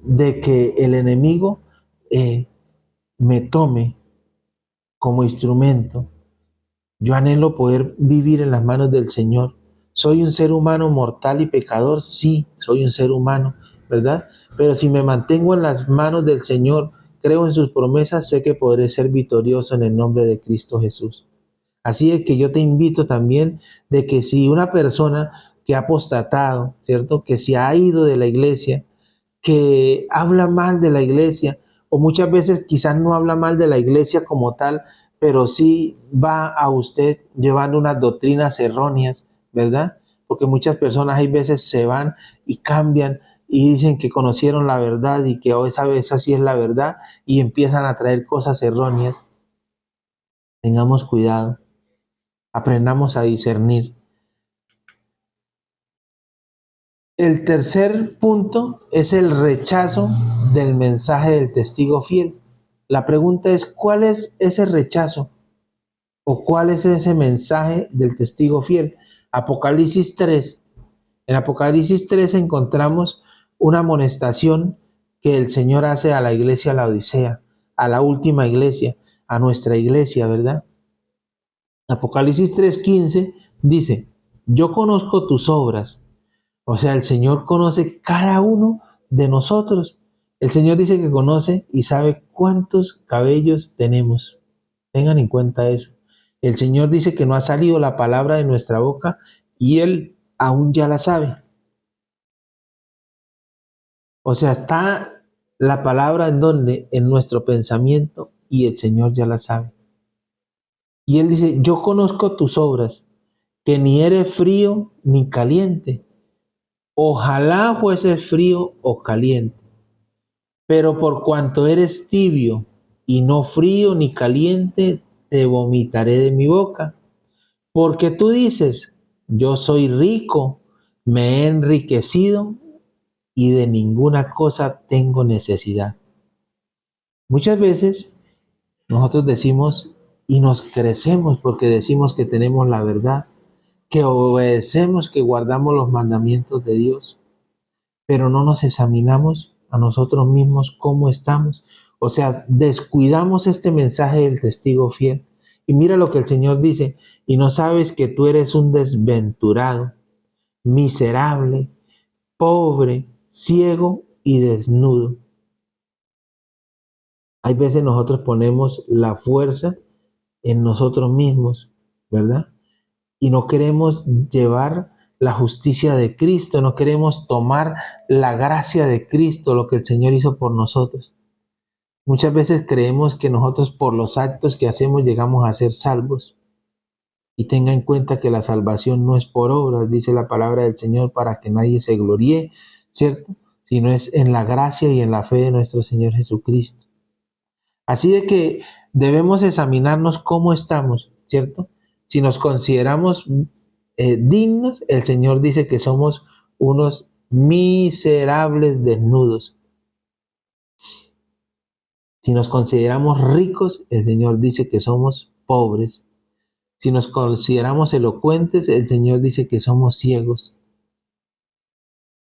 S1: de que el enemigo me tome como instrumento. Yo anhelo poder vivir en las manos del Señor. ¿Soy un ser humano mortal y pecador? Sí, soy un ser humano, ¿verdad? Pero si me mantengo en las manos del Señor creo en sus promesas, sé que podré ser victorioso en el nombre de Cristo Jesús. Así es que yo te invito también de que si una persona que ha apostatado, ¿cierto? Que se ha ido de la iglesia, que habla mal de la iglesia, o muchas veces quizás no habla mal de la iglesia como tal, pero sí va a usted llevando unas doctrinas erróneas, ¿verdad? Porque muchas personas hay veces se van y cambian y dicen que conocieron la verdad y que esa vez así es la verdad y empiezan a traer cosas erróneas. Tengamos cuidado, aprendamos a discernir. El tercer punto es el rechazo del mensaje del testigo fiel. La pregunta es, ¿cuál es ese rechazo? ¿O cuál es ese mensaje del testigo fiel? Apocalipsis 3. En Apocalipsis 3 encontramos una amonestación que el Señor hace a la iglesia Laodicea, a la última iglesia, a nuestra iglesia, ¿verdad? Apocalipsis 3:15 dice, yo conozco tus obras. O sea, el Señor conoce cada uno de nosotros. El Señor dice que conoce y sabe cuántos cabellos tenemos. Tengan en cuenta eso. El Señor dice que no ha salido la palabra de nuestra boca y Él aún ya la sabe. O sea, está la palabra en donde, en nuestro pensamiento y el Señor ya la sabe. Y Él dice, yo conozco tus obras, que ni eres frío ni caliente. Ojalá fuese frío o caliente. Pero por cuanto eres tibio y no frío ni caliente, te vomitaré de mi boca. Porque tú dices, yo soy rico, me he enriquecido y de ninguna cosa tengo necesidad. Muchas veces nosotros decimos y nos crecemos porque decimos que tenemos la verdad, que obedecemos, que guardamos los mandamientos de Dios, pero no nos examinamos a nosotros mismos cómo estamos. O sea, descuidamos este mensaje del testigo fiel. Y mira lo que el Señor dice, y no sabes que tú eres un desventurado, miserable, pobre, ciego y desnudo. Hay veces nosotros ponemos la fuerza en nosotros mismos, ¿verdad? Y no queremos llevar la justicia de Cristo, no queremos tomar la gracia de Cristo, lo que el Señor hizo por nosotros. Muchas veces creemos que nosotros por los actos que hacemos llegamos a ser salvos. Y tenga en cuenta que la salvación no es por obras, dice la palabra del Señor, para que nadie se gloríe, ¿cierto? Sino es en la gracia y en la fe de nuestro Señor Jesucristo. Así de que debemos examinarnos cómo estamos, ¿cierto? Si nos consideramos dignos, el Señor dice que somos unos miserables desnudos. Si nos consideramos ricos, el Señor dice que somos pobres. Si nos consideramos elocuentes, el Señor dice que somos ciegos.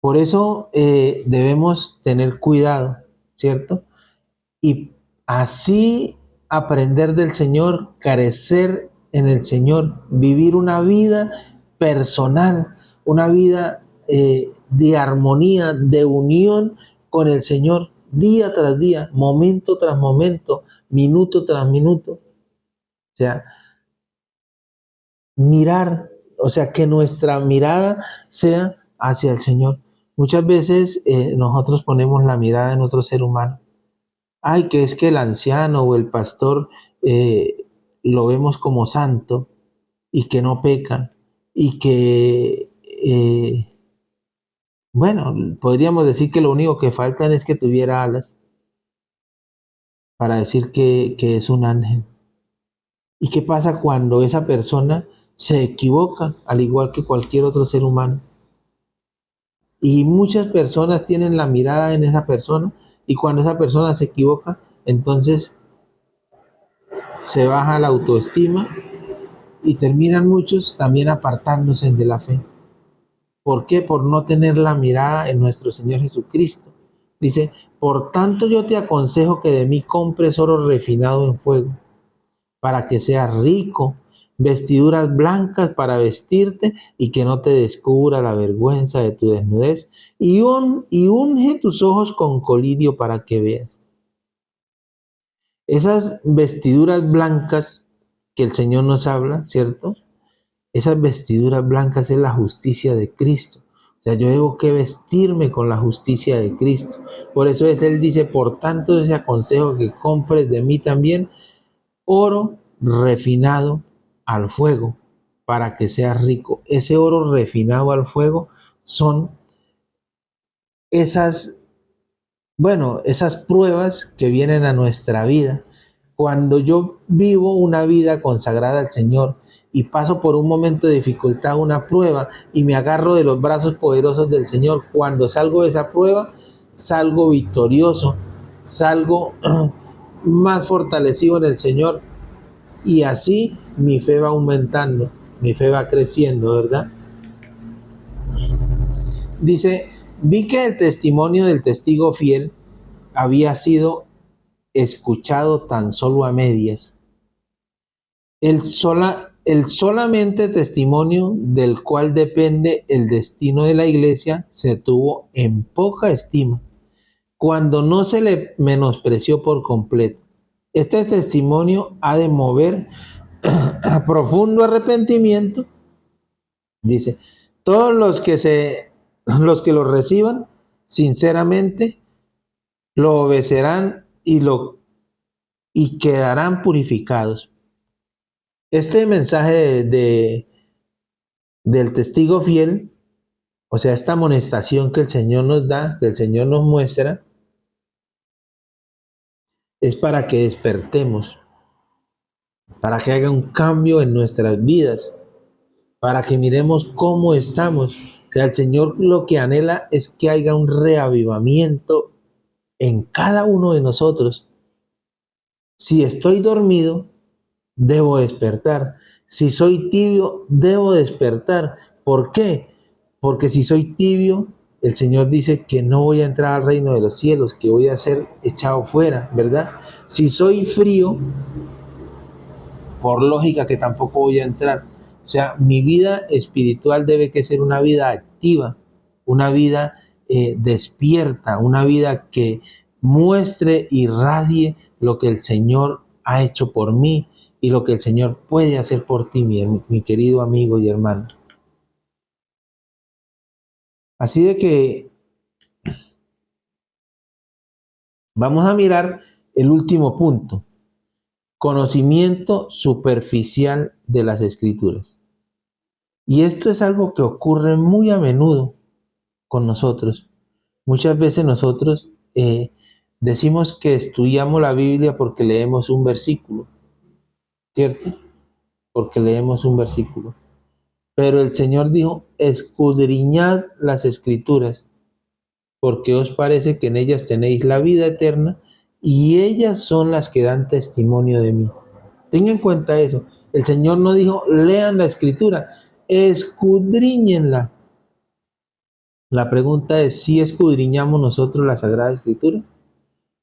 S1: Por eso debemos tener cuidado, ¿cierto? Y así aprender del Señor, carecer en el Señor, vivir una vida personal, una vida de armonía, de unión con el Señor, día tras día, momento tras momento, minuto tras minuto. O sea, mirar, o sea, que nuestra mirada sea hacia el Señor. Muchas veces nosotros ponemos la mirada en otro ser humano. Ay, que es que el anciano o el pastor lo vemos como santo y que no pecan y que, bueno, podríamos decir que lo único que faltan es que tuviera alas para decir que es un ángel. ¿Y qué pasa cuando esa persona se equivoca, al igual que cualquier otro ser humano? Y muchas personas tienen la mirada en esa persona y cuando esa persona se equivoca, entonces se baja la autoestima y terminan muchos también apartándose de la fe. ¿Por qué? Por no tener la mirada en nuestro Señor Jesucristo. Dice, por tanto yo te aconsejo que de mí compres oro refinado en fuego, para que seas rico, vestiduras blancas para vestirte y que no te descubra la vergüenza de tu desnudez, y unge tus ojos con colirio para que veas. Esas vestiduras blancas que el Señor nos habla, ¿cierto? Esas vestiduras blancas es la justicia de Cristo. O sea, yo debo que vestirme con la justicia de Cristo. Por eso Él dice, por tanto, ese aconsejo que compres de mí también oro refinado al fuego, para que seas rico. Ese oro refinado al fuego son esas, bueno, esas pruebas que vienen a nuestra vida. Cuando yo vivo una vida consagrada al Señor y paso por un momento de dificultad, una prueba, y me agarro de los brazos poderosos del Señor, cuando salgo de esa prueba, salgo victorioso, salgo más fortalecido en el Señor, y así mi fe va aumentando, mi fe va creciendo, ¿verdad? Dice, vi que el testimonio del testigo fiel había sido escuchado tan solo a medias. El solamente testimonio del cual depende el destino de la iglesia se tuvo en poca estima, cuando no se le menospreció por completo. Este testimonio ha de mover a profundo arrepentimiento. Dice, todos los que lo reciban sinceramente lo obedecerán y quedarán purificados. Este mensaje del testigo fiel, o sea, esta amonestación que el Señor nos da, que el Señor nos muestra, es para que despertemos, para que haga un cambio en nuestras vidas, para que miremos cómo estamos. O sea, el Señor lo que anhela es que haya un reavivamiento en cada uno de nosotros. Si estoy dormido, debo despertar. Si soy tibio, debo despertar. ¿Por qué? Porque si soy tibio, el Señor dice que no voy a entrar al reino de los cielos, que voy a ser echado fuera, ¿verdad? Si soy frío, por lógica que tampoco voy a entrar. O sea, mi vida espiritual debe que ser una vida activa, una vida despierta, una vida que muestre y radie lo que el Señor ha hecho por mí y lo que el Señor puede hacer por ti, mi querido amigo y hermano. Así de que vamos a mirar el último punto, conocimiento superficial de las Escrituras. Y esto es algo que ocurre muy a menudo con nosotros. Muchas veces nosotros decimos que estudiamos la Biblia porque leemos un versículo, ¿cierto? Porque leemos un versículo. Pero el Señor dijo, escudriñad las Escrituras, porque os parece que en ellas tenéis la vida eterna y ellas son las que dan testimonio de mí. Tengan en cuenta eso. El Señor no dijo, lean la Escritura, escudriñenla. La pregunta es si escudriñamos nosotros la Sagrada Escritura,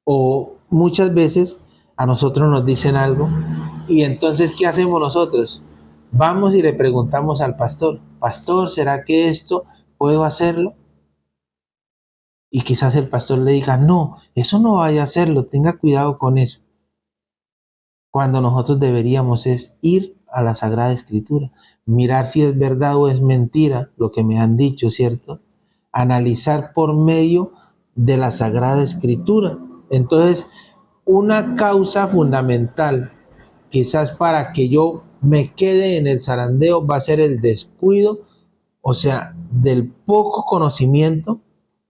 S1: o muchas veces a nosotros nos dicen algo y entonces ¿qué hacemos nosotros? Vamos y le preguntamos al pastor, pastor, ¿será que esto puedo hacerlo? Y quizás el pastor le diga, no, eso no vaya a hacerlo, tenga cuidado con eso. Cuando nosotros deberíamos es ir a la Sagrada Escritura, mirar si es verdad o es mentira lo que me han dicho, ¿cierto? Analizar por medio de la Sagrada Escritura. Entonces, una causa fundamental, quizás para que yo me quede en el zarandeo, va a ser el descuido, o sea, del poco conocimiento,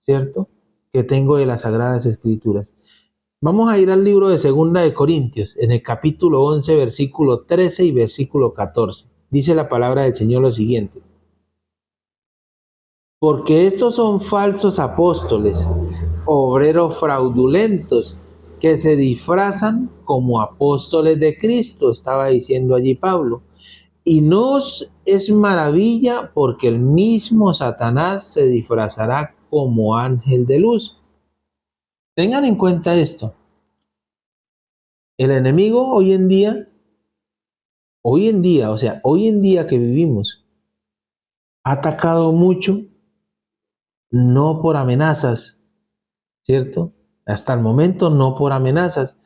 S1: ¿cierto?, que tengo de las Sagradas Escrituras. Vamos a ir al libro de Segunda de Corintios, en el capítulo 11, versículo 13 y versículo 14. Dice la palabra del Señor lo siguiente. Porque estos son falsos apóstoles, obreros fraudulentos, que se disfrazan como apóstoles de Cristo, estaba diciendo allí Pablo. Y no es maravilla porque el mismo Satanás se disfrazará como ángel de luz. Tengan en cuenta esto. El enemigo hoy en día que vivimos, ha atacado mucho, no por amenazas, ¿cierto? Hasta el momento no por amenazas,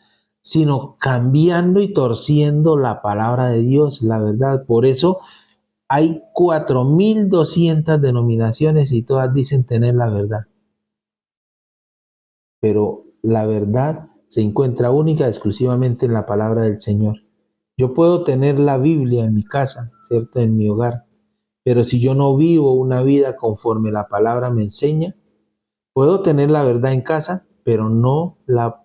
S1: sino cambiando y torciendo la palabra de Dios, la verdad. Por eso hay 4.200 denominaciones y todas dicen tener la verdad. Pero la verdad se encuentra única exclusivamente en la palabra del Señor. Yo puedo tener la Biblia en mi casa, ¿cierto? En mi hogar. Pero si yo no vivo una vida conforme la palabra me enseña, puedo tener la verdad en casa, pero no la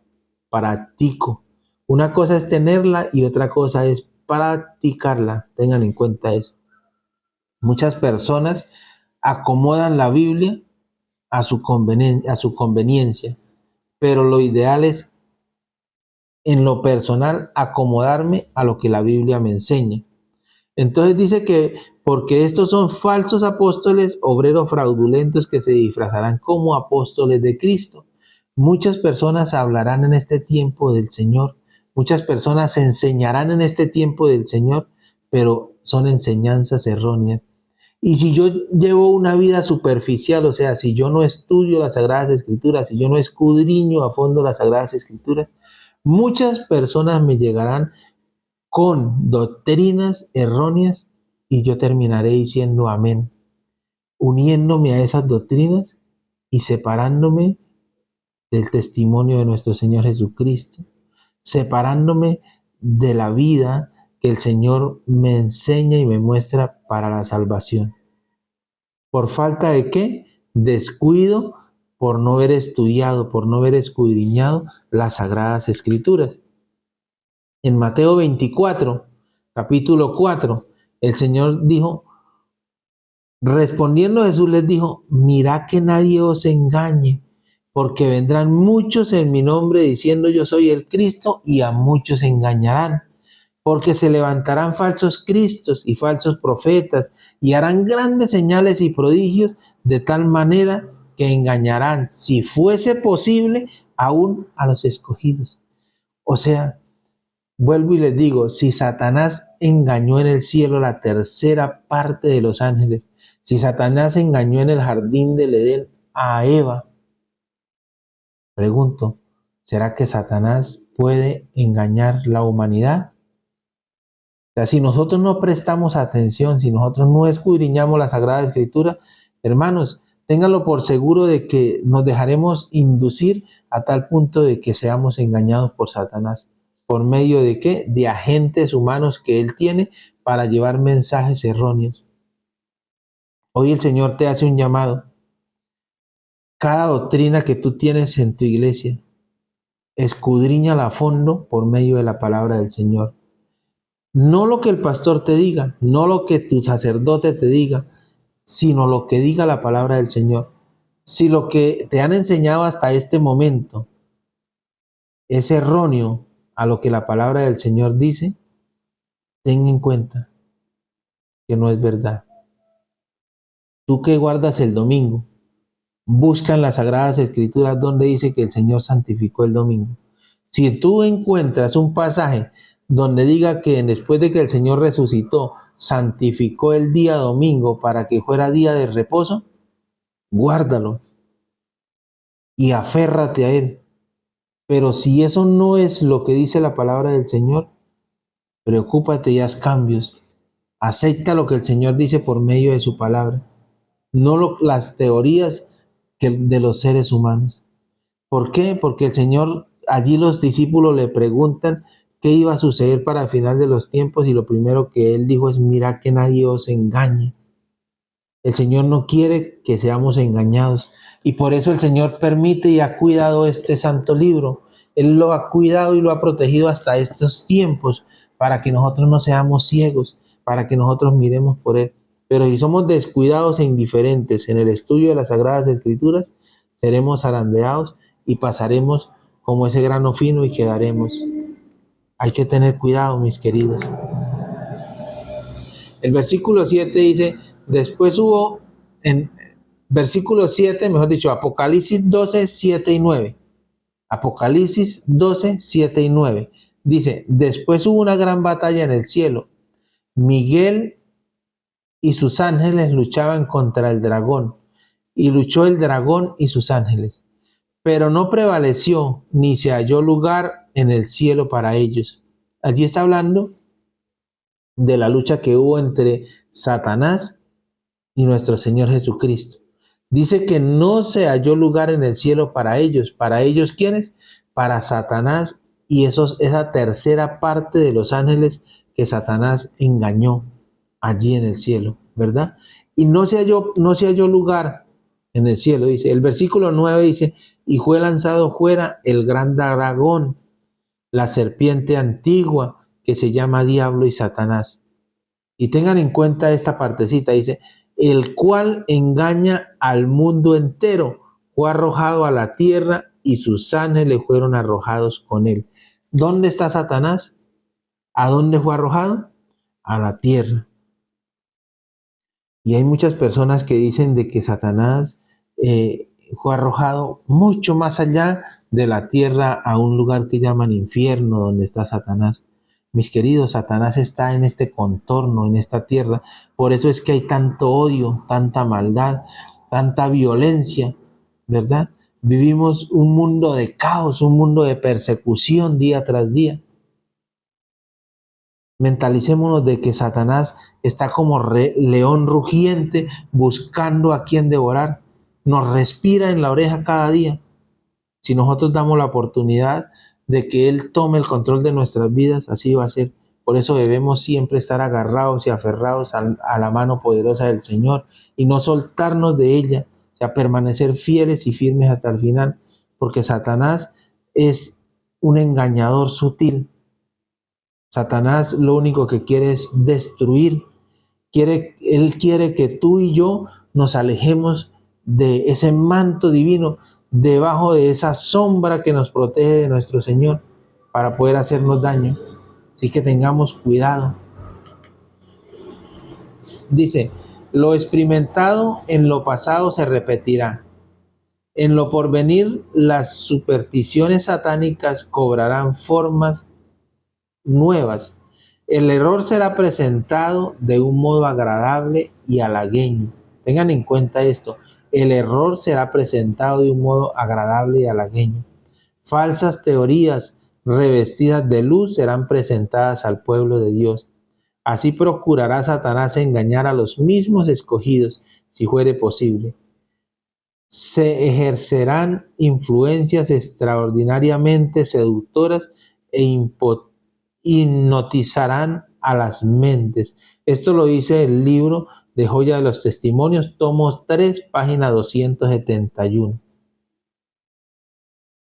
S1: practico. Una cosa es tenerla y otra cosa es practicarla. Tengan en cuenta eso. Muchas personas acomodan la Biblia a su conveniencia, pero lo ideal es, en lo personal, acomodarme a lo que la Biblia me enseña. Entonces dice que porque estos son falsos apóstoles, obreros fraudulentos que se disfrazarán como apóstoles de Cristo. Muchas personas hablarán en este tiempo del Señor, muchas personas enseñarán en este tiempo del Señor, pero son enseñanzas erróneas. Y si yo llevo una vida superficial, o sea, si yo no estudio las Sagradas Escrituras, si yo no escudriño a fondo las Sagradas Escrituras, muchas personas me llegarán con doctrinas erróneas y yo terminaré diciendo amén, uniéndome a esas doctrinas y separándome del testimonio de nuestro Señor Jesucristo, separándome de la vida que el Señor me enseña y me muestra para la salvación. ¿Por falta de qué? Descuido, por no haber estudiado, por no haber escudriñado las Sagradas Escrituras. En Mateo 24, capítulo 4, el Señor dijo, respondiendo Jesús les dijo, mirad que nadie os engañe, porque vendrán muchos en mi nombre diciendo yo soy el Cristo, y a muchos engañarán, porque se levantarán falsos cristos y falsos profetas, y harán grandes señales y prodigios, de tal manera que engañarán, si fuese posible, aún a los escogidos. O sea, vuelvo y les digo, si Satanás engañó en el cielo la tercera parte de los ángeles, si Satanás engañó en el jardín del Edén a Eva, pregunto, ¿será que Satanás puede engañar la humanidad? O sea, si nosotros no prestamos atención, si nosotros no escudriñamos la Sagrada Escritura, hermanos, ténganlo por seguro de que nos dejaremos inducir a tal punto de que seamos engañados por Satanás. ¿Por medio de qué? De agentes humanos que él tiene para llevar mensajes erróneos. Hoy el Señor te hace un llamado. Cada doctrina que tú tienes en tu iglesia, escudriñala a fondo por medio de la palabra del Señor. No lo que el pastor te diga, no lo que tu sacerdote te diga, sino lo que diga la palabra del Señor. Si lo que te han enseñado hasta este momento es erróneo a lo que la palabra del Señor dice, ten en cuenta que no es verdad. Tú que guardas el domingo, busca en las Sagradas Escrituras donde dice que el Señor santificó el domingo. Si tú encuentras un pasaje donde diga que después de que el Señor resucitó, santificó el día domingo para que fuera día de reposo, guárdalo y aférrate a él. Pero si eso no es lo que dice la palabra del Señor, preocúpate y haz cambios. Acepta lo que el Señor dice por medio de su palabra, no las teorías de los seres humanos. ¿Por qué? Porque el Señor, allí los discípulos le preguntan qué iba a suceder para el final de los tiempos y lo primero que él dijo es, mirad que nadie os engañe. El Señor no quiere que seamos engañados y por eso el Señor permite y ha cuidado este santo libro. Él lo ha cuidado y lo ha protegido hasta estos tiempos para que nosotros no seamos ciegos, para que nosotros miremos por él. Pero si somos descuidados e indiferentes en el estudio de las Sagradas Escrituras, seremos zarandeados y pasaremos como ese grano fino y quedaremos. Hay que tener cuidado, mis queridos. El versículo 7 dice, después hubo, en versículo 7, mejor dicho, Apocalipsis 12, 7 y 9. Apocalipsis 12, 7 y 9. Dice, después hubo una gran batalla en el cielo. Miguel y sus ángeles luchaban contra el dragón, y luchó el dragón y sus ángeles, pero no prevaleció, ni se halló lugar en el cielo para ellos. Allí está hablando de la lucha que hubo entre Satanás y nuestro Señor Jesucristo. Dice que no se halló lugar en el cielo para ellos. ¿Para ellos quiénes? Para Satanás y esa tercera parte de los ángeles que Satanás engañó allí en el cielo, ¿verdad? Y no se halló lugar en el cielo, dice. El versículo 9 dice, y fue lanzado fuera el gran dragón, la serpiente antigua, que se llama Diablo y Satanás. Y tengan en cuenta esta partecita, dice, el cual engaña al mundo entero, fue arrojado a la tierra y sus ángeles fueron arrojados con él. ¿Dónde está Satanás? ¿A dónde fue arrojado? A la tierra. Y hay muchas personas que dicen de que Satanás fue arrojado mucho más allá de la tierra a un lugar que llaman infierno, donde está Satanás. Mis queridos, Satanás está en este contorno, en esta tierra. Por eso es que hay tanto odio, tanta maldad, tanta violencia, ¿verdad? Vivimos un mundo de caos, un mundo de persecución día tras día. Mentalicémonos de que Satanás está como león rugiente buscando a quien devorar. Nos respira en la oreja cada día. Si nosotros damos la oportunidad de que Él tome el control de nuestras vidas, así va a ser. Por eso debemos siempre estar agarrados y aferrados a la mano poderosa del Señor y no soltarnos de ella, o sea, permanecer fieles y firmes hasta el final, porque Satanás es un engañador sutil. Satanás lo único que quiere es destruir. Él quiere que tú y yo nos alejemos de ese manto divino, debajo de esa sombra que nos protege de nuestro Señor, para poder hacernos daño. Así que tengamos cuidado. Dice, lo experimentado en lo pasado se repetirá. En lo porvenir, las supersticiones satánicas cobrarán formas nuevas. El error será presentado de un modo agradable y halagueño. Tengan en cuenta esto. El error será presentado de un modo agradable y halagueño. Falsas teorías revestidas de luz serán presentadas al pueblo de Dios. Así procurará Satanás engañar a los mismos escogidos, si fuere posible. Se ejercerán influencias extraordinariamente seductoras e hipnotizarán a las mentes. Esto lo dice el libro de Joya de los Testimonios, tomo 3, página 271.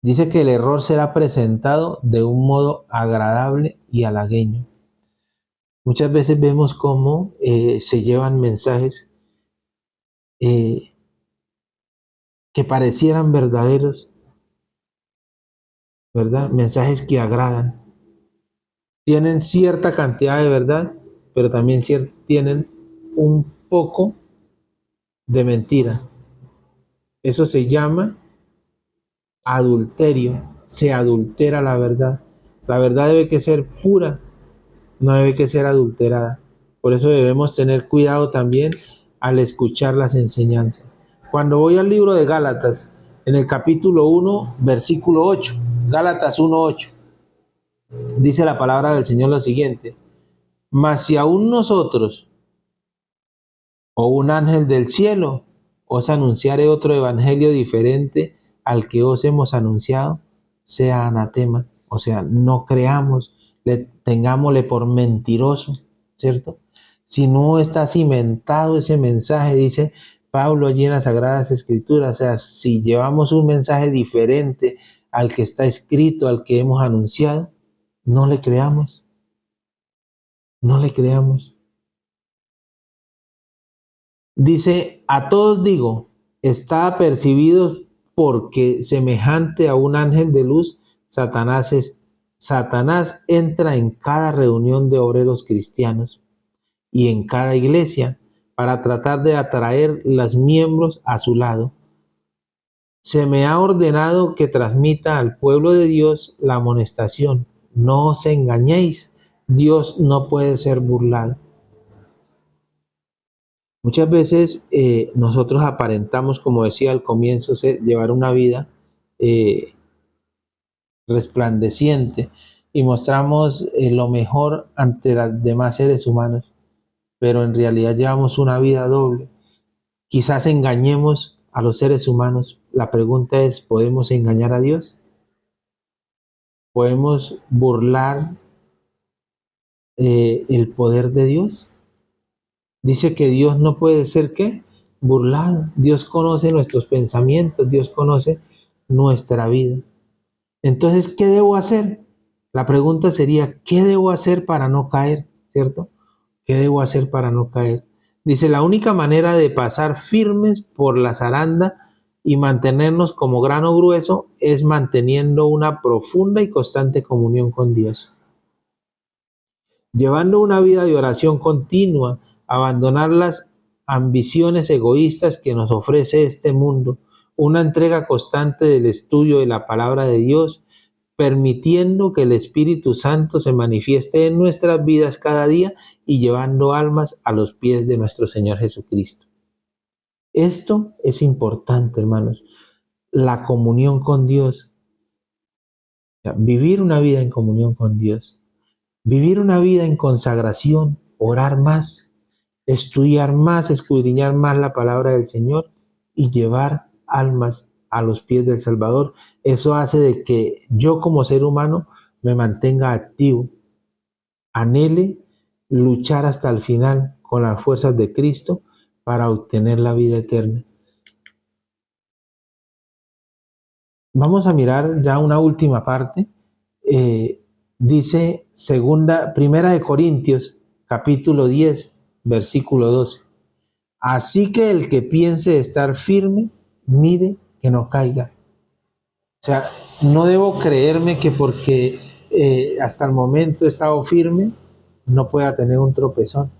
S1: Dice que el error será presentado de un modo agradable y halagueño. Muchas veces vemos cómo se llevan mensajes eh, que parecieran verdaderos, ¿verdad? Mensajes que agradan. Tienen cierta cantidad de verdad, pero también tienen un poco de mentira. Eso se llama adulterio. Se adultera la verdad. La verdad debe que ser pura, no debe que ser adulterada. Por eso debemos tener cuidado también al escuchar las enseñanzas. Cuando voy al libro de Gálatas, en el capítulo 1, versículo 8, Gálatas 1:8, dice la palabra del Señor lo siguiente: mas si aún nosotros o un ángel del cielo os anunciare otro evangelio diferente al que os hemos anunciado, sea anatema, o sea, no creamos, tengámosle por mentiroso, ¿cierto? Si no está cimentado ese mensaje, dice Pablo allí en las Sagradas Escrituras, o sea, si llevamos un mensaje diferente al que está escrito, al que hemos anunciado, no le creamos, no le creamos. Dice, a todos digo, está apercibidos porque semejante a un ángel de luz, Satanás entra en cada reunión de obreros cristianos y en cada iglesia para tratar de atraer los miembros a su lado. Se me ha ordenado que transmita al pueblo de Dios la amonestación. No os engañéis, Dios no puede ser burlado. Muchas veces nosotros aparentamos, como decía al comienzo, llevar una vida resplandeciente y mostramos lo mejor ante los demás seres humanos, pero en realidad llevamos una vida doble. Quizás engañemos a los seres humanos. La pregunta es, ¿podemos engañar a Dios? ¿Podemos burlar el poder de Dios? Dice que Dios no puede ser, ¿qué? Burlado. Dios conoce nuestros pensamientos, Dios conoce nuestra vida. Entonces, ¿qué debo hacer? La pregunta sería, ¿qué debo hacer para no caer? ¿Cierto? ¿Qué debo hacer para no caer? Dice, la única manera de pasar firmes por la zaranda y mantenernos como grano grueso es manteniendo una profunda y constante comunión con Dios. Llevando una vida de oración continua, abandonar las ambiciones egoístas que nos ofrece este mundo, una entrega constante del estudio de la palabra de Dios, permitiendo que el Espíritu Santo se manifieste en nuestras vidas cada día y llevando almas a los pies de nuestro Señor Jesucristo. Esto es importante, hermanos, la comunión con Dios, o sea, vivir una vida en comunión con Dios, vivir una vida en consagración, orar más, estudiar más, escudriñar más la palabra del Señor y llevar almas a los pies del Salvador. Eso hace de que yo como ser humano me mantenga activo, anhele luchar hasta el final con las fuerzas de Cristo para obtener la vida eterna. Vamos a mirar ya una última parte. Dice primera de Corintios, capítulo 10, versículo 12. Así que el que piense estar firme, mire que no caiga. O sea, no debo creerme que porque hasta el momento he estado firme, no pueda tener un tropezón.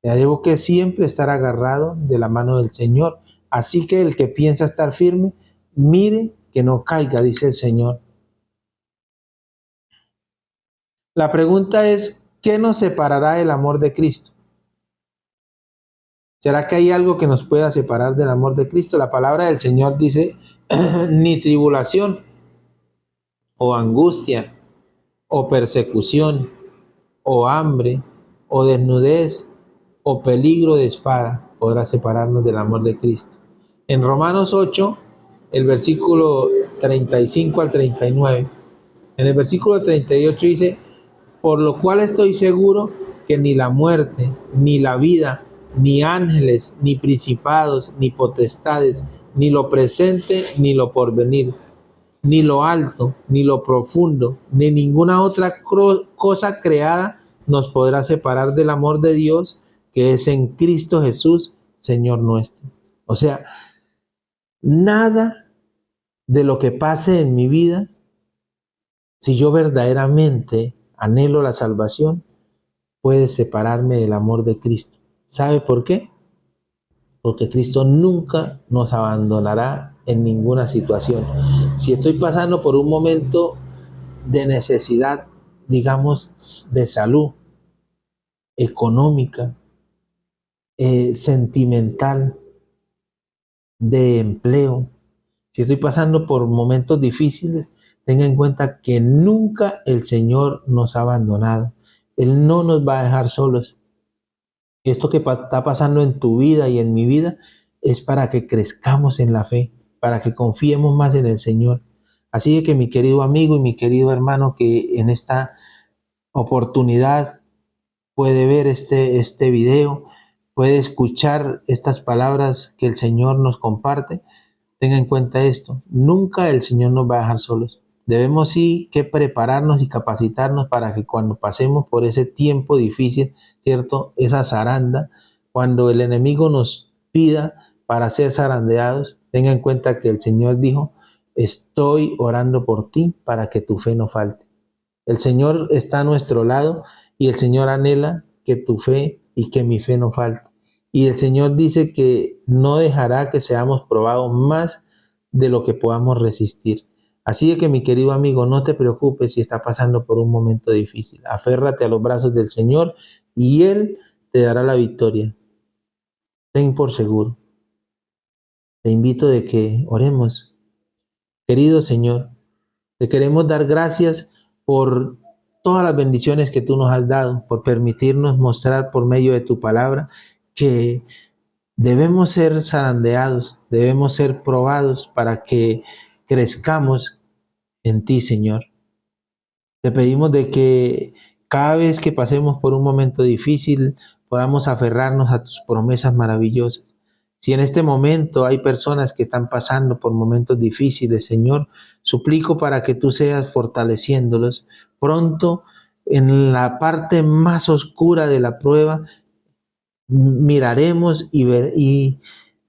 S1: Ya debo que siempre estar agarrado de la mano del Señor. Así que el que piensa estar firme, mire que no caiga, dice el Señor. La pregunta es, ¿qué nos separará del amor de Cristo? ¿Será que hay algo que nos pueda separar del amor de Cristo? La palabra del Señor dice, ni tribulación, o angustia, o persecución, o hambre, o desnudez, o peligro de espada podrá separarnos del amor de Cristo. En Romanos 8, el versículo 35 al 39, en el versículo 38 dice, por lo cual estoy seguro que ni la muerte, ni la vida, ni ángeles, ni principados, ni potestades, ni lo presente, ni lo porvenir, ni lo alto, ni lo profundo, ni ninguna otra cosa creada nos podrá separar del amor de Dios que es en Cristo Jesús, Señor nuestro. O sea, nada de lo que pase en mi vida, si yo verdaderamente anhelo la salvación, puede separarme del amor de Cristo. ¿Sabe por qué? Porque Cristo nunca nos abandonará en ninguna situación. Si estoy pasando por un momento de necesidad, digamos, de salud, económica, sentimental, de empleo, si estoy pasando por momentos difíciles, tenga en cuenta que nunca el Señor nos ha abandonado. Él no nos va a dejar solos. Esto que está pasando en tu vida y en mi vida es para que crezcamos en la fe, para que confiemos más en el Señor. Así que mi querido amigo y mi querido hermano que en esta oportunidad puede ver este video, puede escuchar estas palabras que el Señor nos comparte, tenga en cuenta esto, nunca el Señor nos va a dejar solos. Debemos sí que prepararnos y capacitarnos para que cuando pasemos por ese tiempo difícil, ¿cierto? Esa zaranda, cuando el enemigo nos pida para ser zarandeados, tenga en cuenta que el Señor dijo, estoy orando por ti para que tu fe no falte. El Señor está a nuestro lado y el Señor anhela que tu fe y que mi fe no falte. Y el Señor dice que no dejará que seamos probados más de lo que podamos resistir. Así que mi querido amigo, no te preocupes si está pasando por un momento difícil. Aférrate a los brazos del Señor y Él te dará la victoria. Ten por seguro. Te invito de que oremos. Querido Señor, Te queremos dar gracias por todas las bendiciones que tú nos has dado, por permitirnos mostrar por medio de tu palabra que debemos ser zarandeados, debemos ser probados para que crezcamos en ti, Señor. Te pedimos de que cada vez que pasemos por un momento difícil podamos aferrarnos a tus promesas maravillosas. Si en este momento hay personas que están pasando por momentos difíciles, Señor, suplico para que tú seas fortaleciéndolos. Pronto, en la parte más oscura de la prueba, miraremos y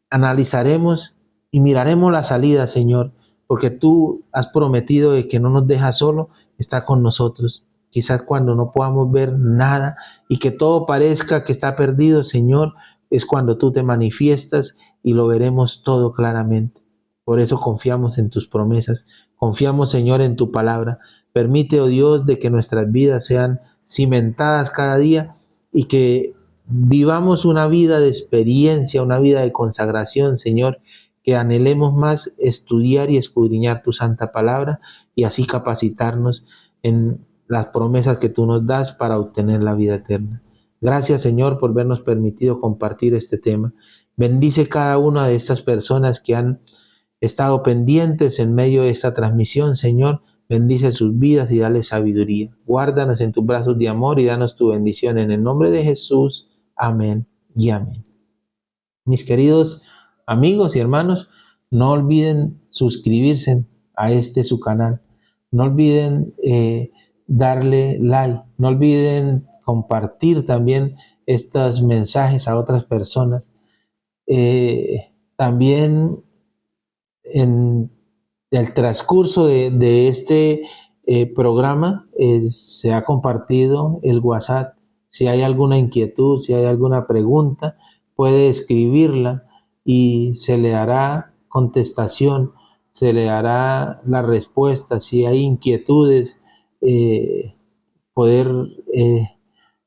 S1: analizaremos y miraremos la salida, Señor, porque tú has prometido de que no nos dejas solo, está con nosotros. Quizás cuando no podamos ver nada y que todo parezca que está perdido, Señor, es cuando tú te manifiestas y lo veremos todo claramente. Por eso confiamos en tus promesas, confiamos, Señor, en tu palabra. Permite, oh Dios, de que nuestras vidas sean cimentadas cada día y que vivamos una vida de experiencia, una vida de consagración, Señor, que anhelemos más estudiar y escudriñar tu santa palabra y así capacitarnos en las promesas que tú nos das para obtener la vida eterna. Gracias, Señor, por habernos permitido compartir este tema. Bendice cada una de estas personas que han estado pendientes en medio de esta transmisión, Señor. Bendice sus vidas y dale sabiduría. Guárdanos en tus brazos de amor y danos tu bendición en el nombre de Jesús. Amén y amén. Mis queridos amigos y hermanos, no olviden suscribirse a este su canal. No olviden darle like. No olviden compartir también estos mensajes a otras personas. También en el transcurso de este programa se ha compartido el WhatsApp. Si hay alguna inquietud, si hay alguna pregunta, puede escribirla y se le dará contestación, se le dará la respuesta. Si hay inquietudes, poder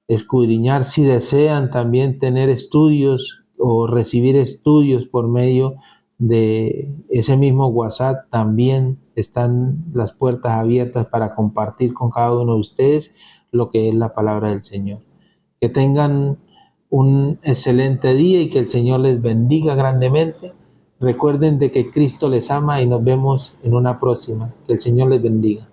S1: escudriñar. Si desean también tener estudios o recibir estudios por medio de ese mismo WhatsApp, también están las puertas abiertas para compartir con cada uno de ustedes lo que es la palabra del Señor. Que tengan un excelente día y que el Señor les bendiga grandemente. Recuerden de que Cristo les ama y nos vemos en una próxima. Que el Señor les bendiga.